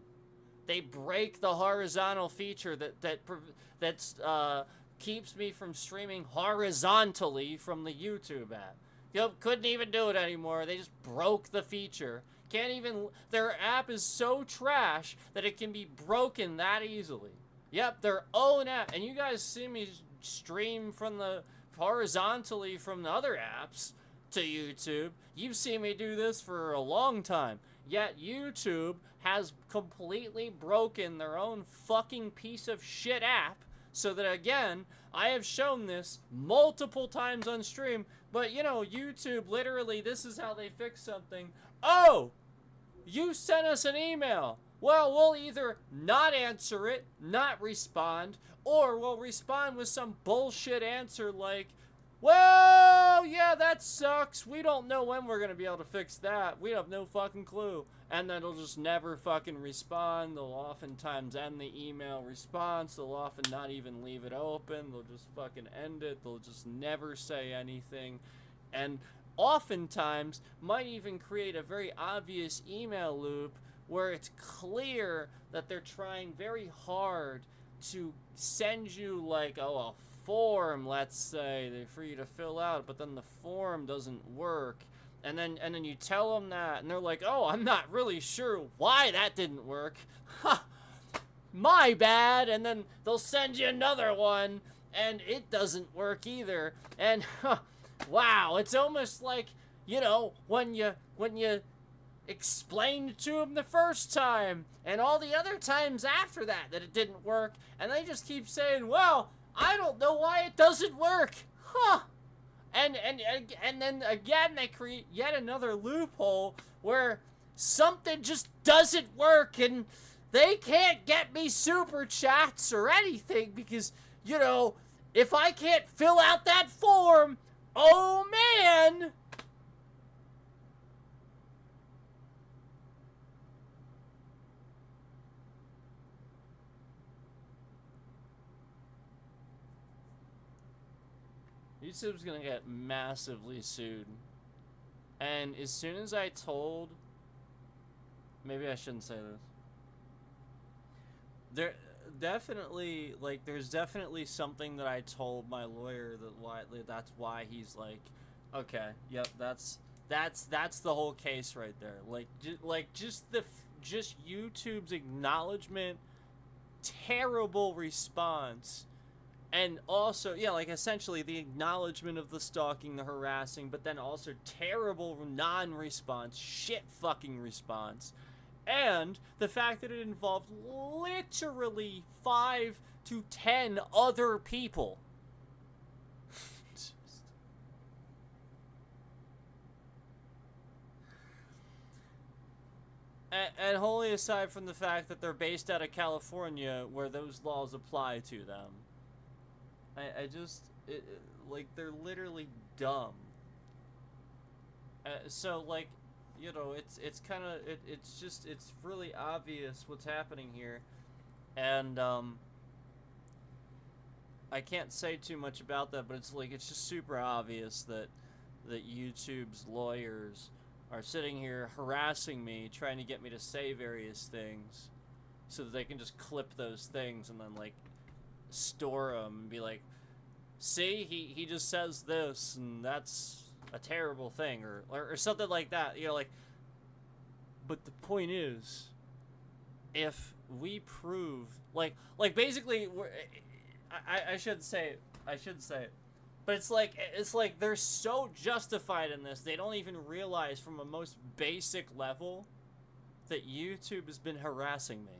They break the horizontal feature that keeps me from streaming horizontally from the YouTube app. Yep, couldn't even do it anymore. They just broke the feature. Can't even. Their app is so trash that it can be broken that easily. Yep, their own app. And you guys see me stream from the horizontally from the other apps. to YouTube. You've seen me do this for a long time. Yet YouTube has completely broken their own fucking piece of shit app so that, again, I have shown this multiple times on stream, but, you know, YouTube, literally, this is how they fix something. Oh! You sent us an email. Well, we'll either not answer it, not respond, or we'll respond with some bullshit answer like, well, yeah, that sucks. We don't know when we're going to be able to fix that. We have no fucking clue. And then they'll just never fucking respond. They'll oftentimes end the email response. They'll often not even leave it open. They'll just fucking end it. They'll just never say anything. And oftentimes might even create a very obvious email loop where it's clear that they're trying very hard to send you like, oh, a form, let's say, for you to fill out, but then the form doesn't work. And then you tell them that, and they're like, oh, I'm not really sure why that didn't work. Ha! My bad. And then they'll send you another one, and it doesn't work either. And, wow, it's almost like, you know, when you explained to them the first time, and all the other times after that it didn't work, and they just keep saying, well, I don't know why it doesn't work. Huh. And then again they create yet another loophole where something just doesn't work and they can't get me super chats or anything because, you know, if I can't fill out that form, oh man. YouTube's gonna get massively sued. And as soon as I told... Maybe I shouldn't say this. There's definitely something that I told my lawyer that's why he's like, okay, yep, that's the whole case right there. Just YouTube's acknowledgement, terrible response. And also, yeah, like essentially the acknowledgement of the stalking, the harassing, but then also terrible non-response, shit fucking response. And the fact that it involved literally 5 to 10 other people. And wholly aside from the fact that they're based out of California, where those laws apply to them. Like, they're literally dumb. So, like, you know, it's kind of, it's really obvious what's happening here. And, I can't say too much about that, but it's just super obvious that YouTube's lawyers are sitting here harassing me, trying to get me to say various things, so that they can just clip those things and then, like, store them and be like, see, he just says this and that's a terrible thing, or something like that, you know, like. But the point is, if we prove like basically I shouldn't say it, but it's like they're so justified in this, they don't even realize from a most basic level that YouTube has been harassing me.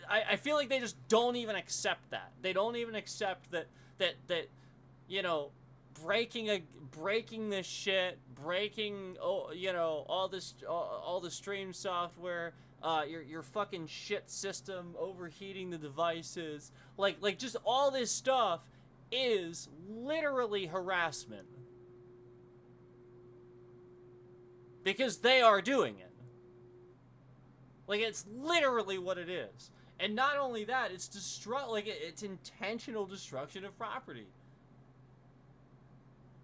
I feel like they just don't even accept that. They don't even accept that you know, breaking this shit, you know, all the stream software, your fucking shit system, overheating the devices, like just all this stuff is literally harassment. Because they are doing it. Like, it's literally what it is. And not only that, it's it's intentional destruction of property.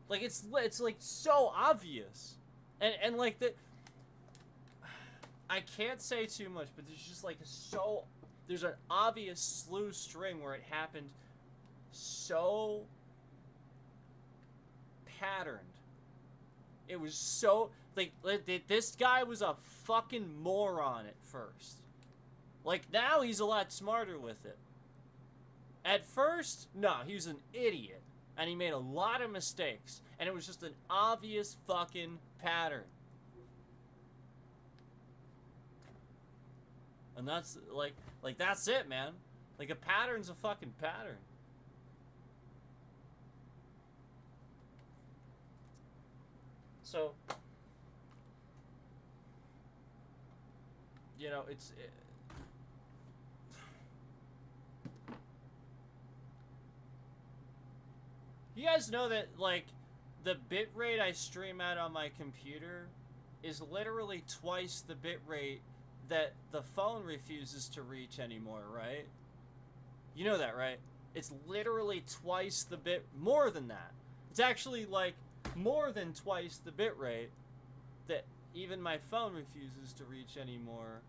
Like, it's like so obvious. And like I can't say too much, but there's just like there's an obvious slew string where it happened so patterned. It was so, like this guy was a fucking moron at first. Like, now he's a lot smarter with it. At first, no, he was an idiot. And he made a lot of mistakes. And it was just an obvious fucking pattern. And that's, like, that's it, man. Like, a pattern's a fucking pattern. So, you know, you guys know that, like, the bitrate I stream at on my computer is literally twice the bitrate that the phone refuses to reach anymore, right? You know that, right? It's literally twice the more than that. It's actually, like, more than twice the bitrate that even my phone refuses to reach anymore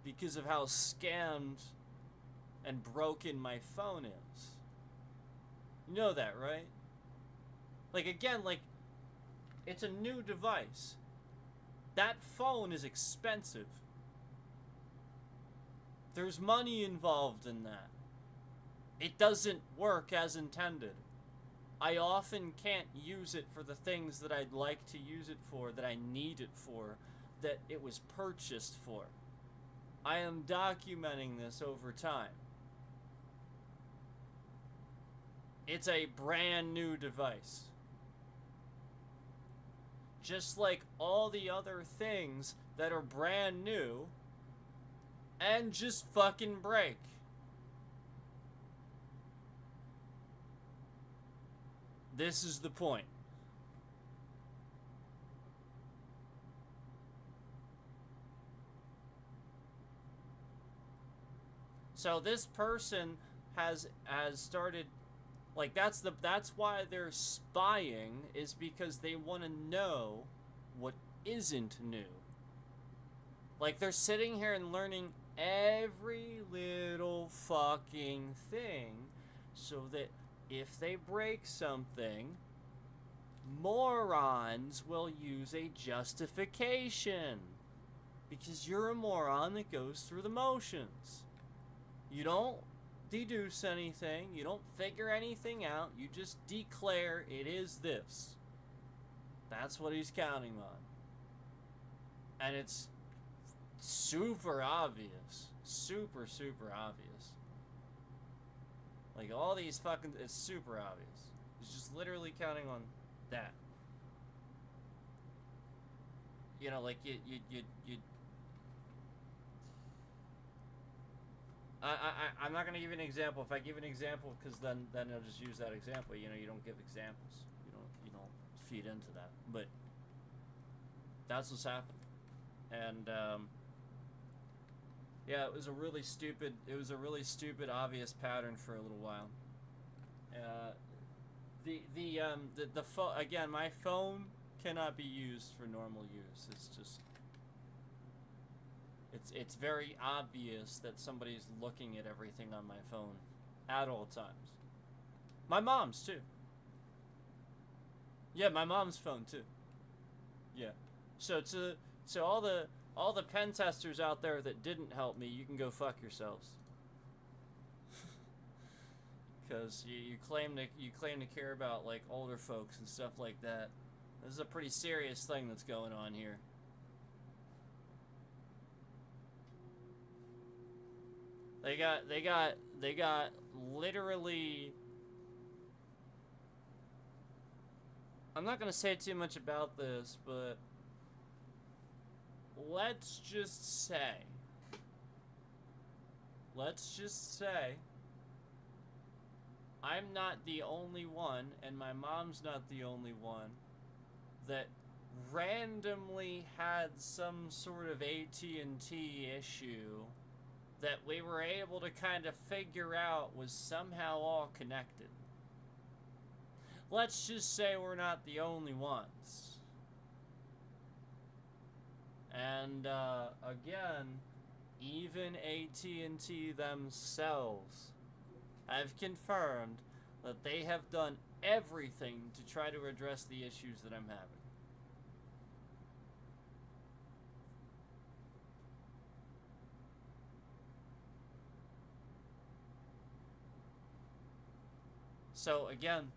because of how scammed and broken my phone is. You know that, right? Like, again, like, it's a new device. That phone is expensive. There's money involved in that. It doesn't work as intended. I often can't use it for the things that I'd like to use it for, that I need it for, that it was purchased for. I am documenting this over time. It's a brand new device. Just like all the other things that are brand new and just fucking break. This is the point. So this person has started, like, that's why they're spying, is because they want to know what isn't new. Like, they're sitting here and learning every little fucking thing so that if they break something, morons will use a justification. Because you're a moron that goes through the motions. You don't deduce anything, you don't figure anything out, you just declare it is this. That's what he's counting on. And it's super obvious. Super, super obvious. Like, all these fucking, it's super obvious. He's just literally counting on that. You know, like, I'm not going to give you an example. If I give an example, because then I'll just use that example. You know, you don't give examples. You don't feed into that. But that's what's happened. And, yeah, it was a really stupid, obvious pattern for a little while. The phone, again, my phone cannot be used for normal use. It's just, it's very obvious that somebody's looking at everything on my phone at all times. My mom's too. Yeah, my mom's phone too. Yeah. So all the pen testers out there that didn't help me, you can go fuck yourselves. Because you claim to care about, like, older folks and stuff like that. This is a pretty serious thing that's going on here. They got literally, I'm not gonna say too much about this, but let's just say I'm not the only one, and my mom's not the only one, that randomly had some sort of AT&T issue that we were able to kind of figure out was somehow all connected. Let's just say we're not the only ones. And, again, even AT&T themselves have confirmed that they have done everything to try to address the issues that I'm having. So, again,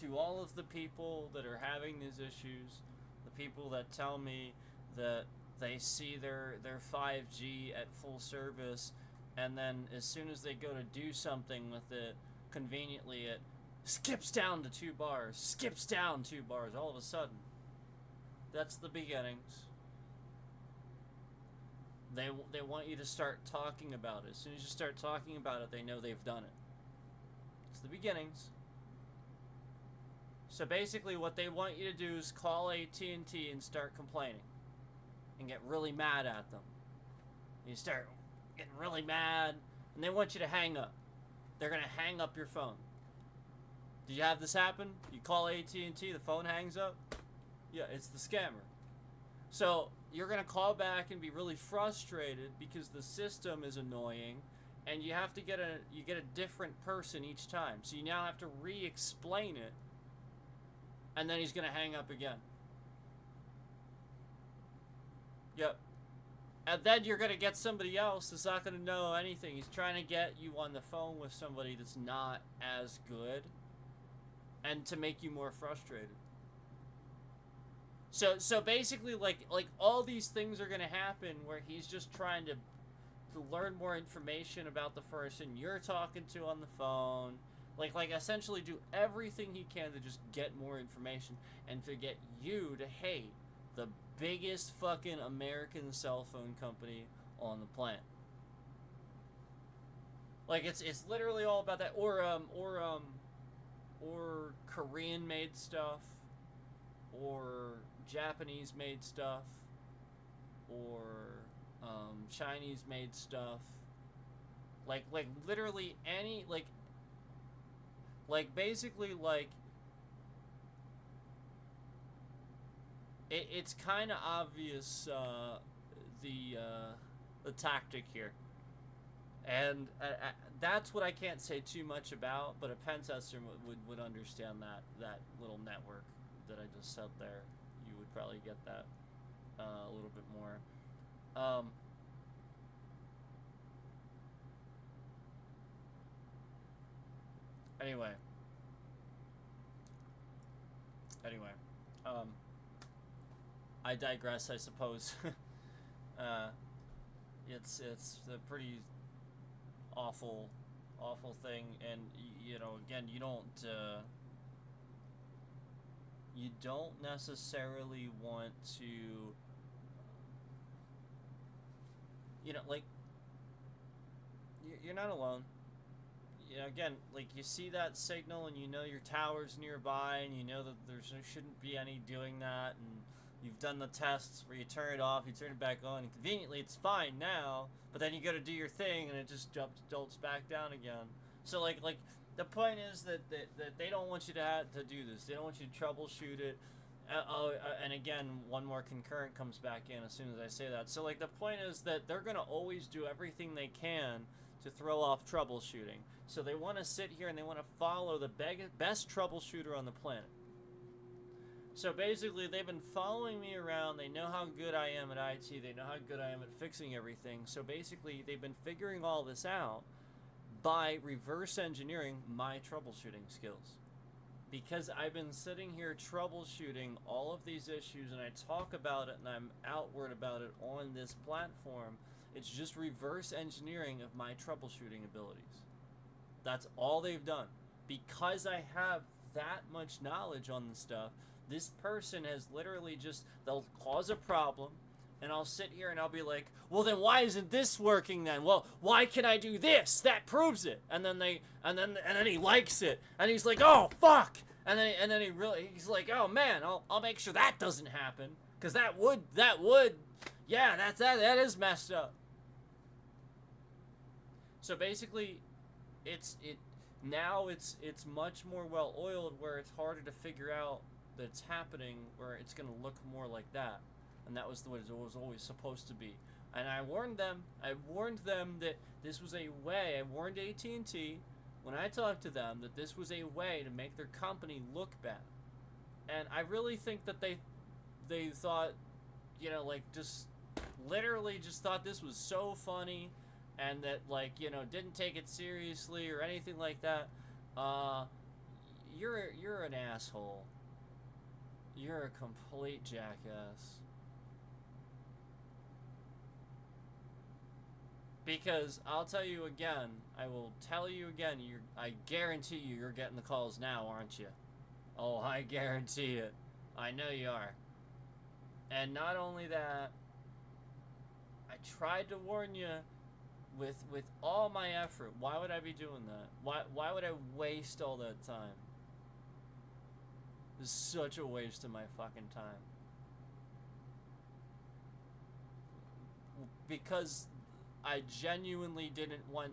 to all of the people that are having these issues, the people that tell me that they see their 5G at full service, and then as soon as they go to do something with it, conveniently it skips down to 2 bars, skips down 2 bars all of a sudden. That's the beginnings. They want you to start talking about it. As soon as you start talking about it, they know they've done it. It's the beginnings. So basically what they want you to do is call AT&T and start complaining. And get really mad at them. You start getting really mad, and they want you to hang up. They're going to hang up your phone. Did you have this happen? You call AT&T, the phone hangs up? Yeah, it's the scammer. So you're going to call back and be really frustrated because the system is annoying, and you have to get a different person each time. So you now have to re-explain it, and then he's going to hang up again. Yep. And then you're going to get somebody else that's not going to know anything. He's trying to get you on the phone with somebody that's not as good, and to make you more frustrated. So basically, like all these things are going to happen where he's just trying to learn more information about the person you're talking to on the phone. Like essentially do everything he can to just get more information and to get you to hate the biggest fucking American cell phone company on the planet. Like it's literally all about that, or Korean made stuff, or Japanese made stuff, or Chinese made stuff. Like literally any basically it's kind of obvious the tactic here, and that's what I can't say too much about. But a pen tester would understand that little network that I just said there. You would probably get that a little bit more. Anyway, I digress, I suppose. It's a pretty awful thing, and you know, again, you don't necessarily want to, you know, like, you're not alone. You know, again, like, you see that signal and you know your tower's nearby and you know that there shouldn't be any doing that, and you've done the tests where you turn it off, you turn it back on, and conveniently it's fine now, but then you go to do your thing and it just jolts back down again. So like the point is that they don't want you to do this. They don't want you to troubleshoot it. And again, one more concurrent comes back in as soon as I say that. So like the point is that they're going to always do everything they can to throw off troubleshooting. So they want to sit here and they want to follow the best troubleshooter on the planet. So basically, they've been following me around. They know how good I am at IT. They know how good I am at fixing everything. So basically, they've been figuring all this out by reverse engineering my troubleshooting skills. Because I've been sitting here troubleshooting all of these issues, and I talk about it and I'm outward about it on this platform, it's just reverse engineering of my troubleshooting abilities. That's all they've done. Because I have that much knowledge on the stuff, this person has literally they'll cause a problem, and I'll sit here and I'll be like, well, then why isn't this working then? Well, why can I do this? That proves it. And then he likes it, and he's like, oh fuck. And then he's like, oh man, I'll make sure that doesn't happen, because that would yeah, that is messed up. So basically, it's much more well oiled, where it's harder to figure out that it's happening, where it's going to look more like that. And that was what it was always supposed to be. And I warned them that this was a way. I warned AT&T when I talked to them that this was a way to make their company look bad. And I really think that they thought, you know, like, just literally just thought this was so funny, and that, like, you know, didn't take it seriously or anything like that. you're an asshole. You're a complete jackass. Because I'll tell you again, I will tell you again, I guarantee you're getting the calls now, aren't you? Oh, I guarantee it. I know you are. And not only that, I tried to warn you with all my effort. Why would I be doing that? Why would I waste all that time? It's such a waste of my fucking time. Because I genuinely didn't want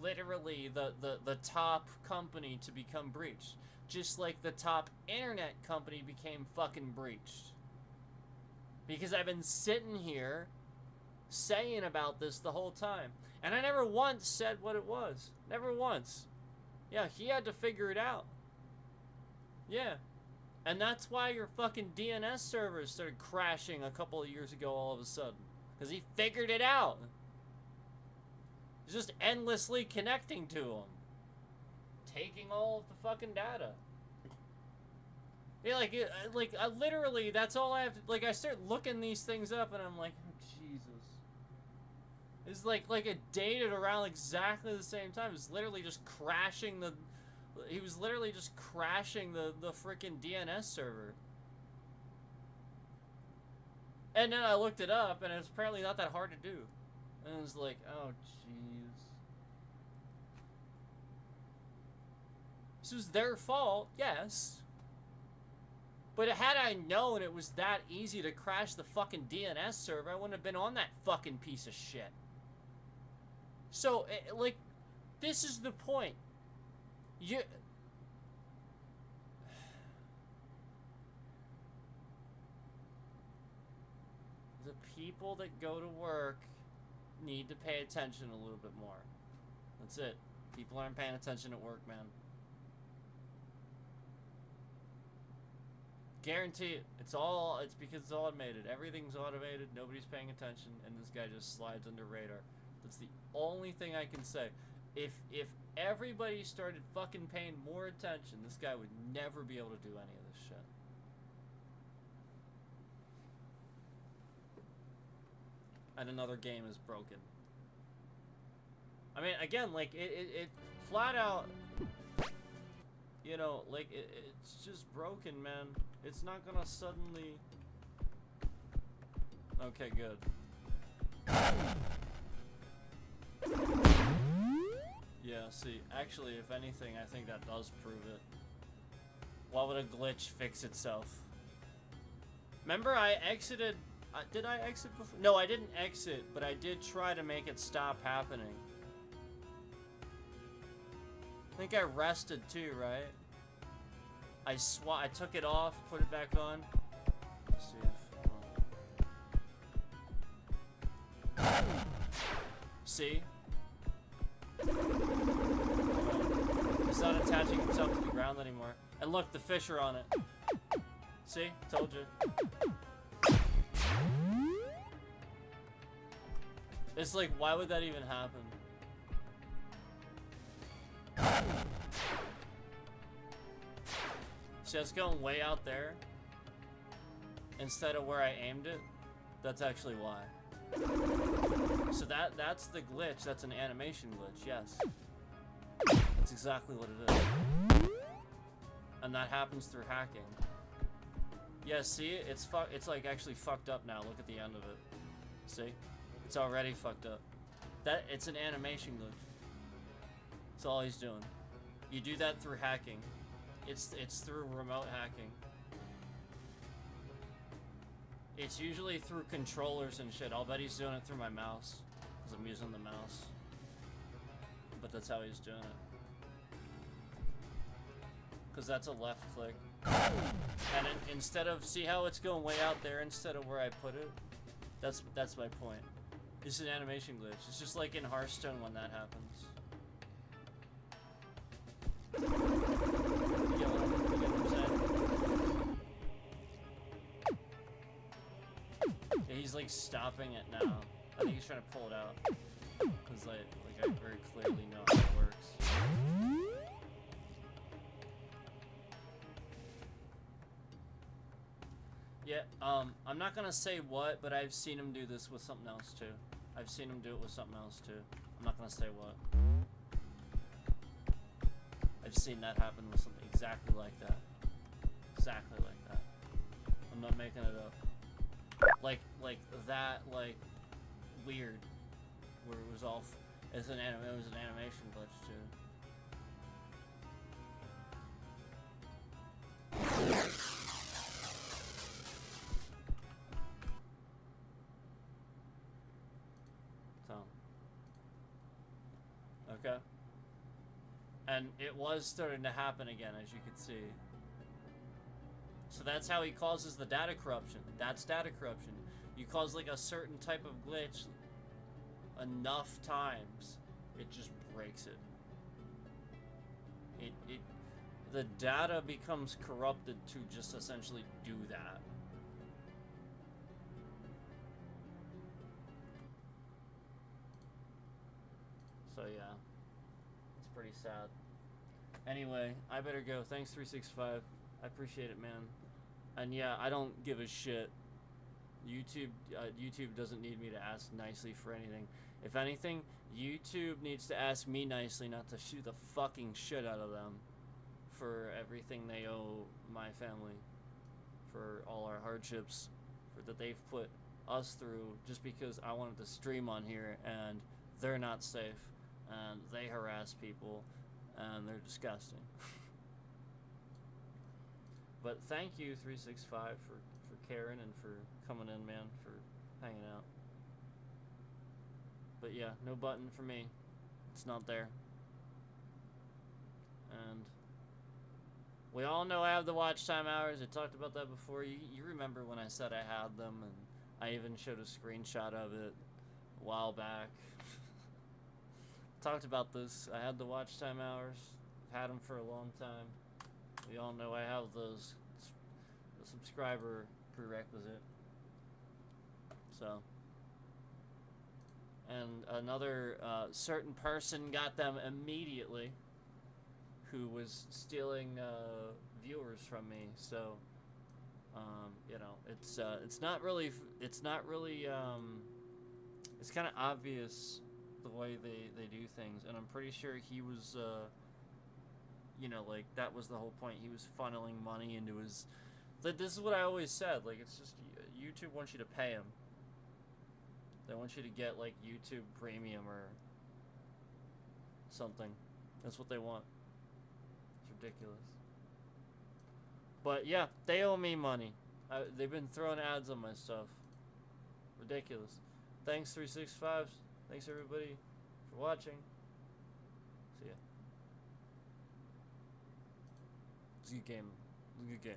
literally the top company to become breached. Just like the top internet company became fucking breached. Because I've been sitting here saying about this the whole time. And I never once said what it was. Never once. Yeah, he had to figure it out. Yeah. And that's why your fucking DNS servers started crashing a couple of years ago all of a sudden. Because he figured it out. He's just endlessly connecting to them. Taking all of the fucking data. Yeah, like literally, that's all I have to, like, I start looking these things up and I'm like, oh, Jesus. It's like it dated around exactly the same time. It's literally just crashing he was literally just crashing the freaking DNS server. And then I looked it up and it's apparently not that hard to do. And it was like, oh, jeez. This was their fault, yes. But had I known it was that easy to crash the fucking DNS server, I wouldn't have been on that fucking piece of shit. So, like, this is the point. The people that go to work need to pay attention a little bit more. That's it. People aren't paying attention at work, man. Guarantee it. It's because it's automated. Everything's automated. Nobody's paying attention, and this guy just slides under radar. That's the only thing I can say. If everybody started fucking paying more attention, this guy would never be able to do any of this shit. And another game is broken. I mean, again, like, it flat out, you know, like, it's just broken, man. It's not gonna suddenly... Okay, good. Yeah, see, actually, if anything, I think that does prove it. Why would a glitch fix itself? Remember, I exited... did I exit before? No, I didn't exit, but I did try to make it stop happening. I think I rested too, right? I took it off, put it back on. Let's see if... See? It's not attaching itself to the ground anymore. And look, the fish are on it. See? Told you. It's like, why would that even happen? See, it's going way out there instead of where I aimed it. That's actually why. So that's the glitch. That's an animation glitch, yes. That's exactly what it is. And that happens through hacking. Yeah, see? It's like actually fucked up now. Look at the end of it. See? It's already fucked up. It's an animation glitch. That's all he's doing. You do that through hacking. It's through remote hacking. It's usually through controllers and shit. I'll bet he's doing it through my mouse, because I'm using the mouse. But that's how he's doing it. Because that's a left click. And instead of, see how it's going way out there instead of where I put it? That's my point. It's an animation glitch. It's just like in Hearthstone when that happens. You get what I'm saying? Yeah, he's like stopping it now. I think he's trying to pull it out. Because like I very clearly know how it works. Yeah, I'm not gonna say what, but I've seen him do this with something else too. I've seen him do it with something else too. I'm not gonna say what. I've seen that happen with something exactly like that. Exactly like that. I'm not making it up. Like that, like, weird. Where it was all, it was an animation glitch too. So. Okay. And it was starting to happen again, as you could see. So that's how he causes the data corruption. That's data corruption. You cause like a certain type of glitch enough times, it just breaks it. The data becomes corrupted to just essentially do that. So yeah, it's pretty sad. Anyway, I better go. Thanks 365. I appreciate it, man. And yeah, I don't give a shit. YouTube doesn't need me to ask nicely for anything. If anything, YouTube needs to ask me nicely not to shoot the fucking shit out of them for everything they owe my family, for all our hardships that they've put us through just because I wanted to stream on here and they're not safe and they harass people and they're disgusting. But thank you 365 for caring and for coming in, man, for hanging out. But yeah, no button for me. It's not there. And we all know I have the watch time hours. I talked about that before. You remember when I said I had them, and I even showed a screenshot of it a while back. Talked about this. I had the watch time hours. I've had them for a long time. We all know I have those. The subscriber prerequisite. So. And another certain person got them immediately, who was stealing viewers from me. So, you know, it's not really it's kind of obvious the way they do things, and I'm pretty sure he was you know, like, that was the whole point. He was funneling money into his. This is what I always said. Like, it's just YouTube wants you to pay him. They want you to get, like, YouTube Premium or something. That's what they want. It's ridiculous. But, yeah, they owe me money. They've been throwing ads on my stuff. Ridiculous. Thanks, 365. Thanks, everybody, for watching. See ya. It's a good game. It's a good game.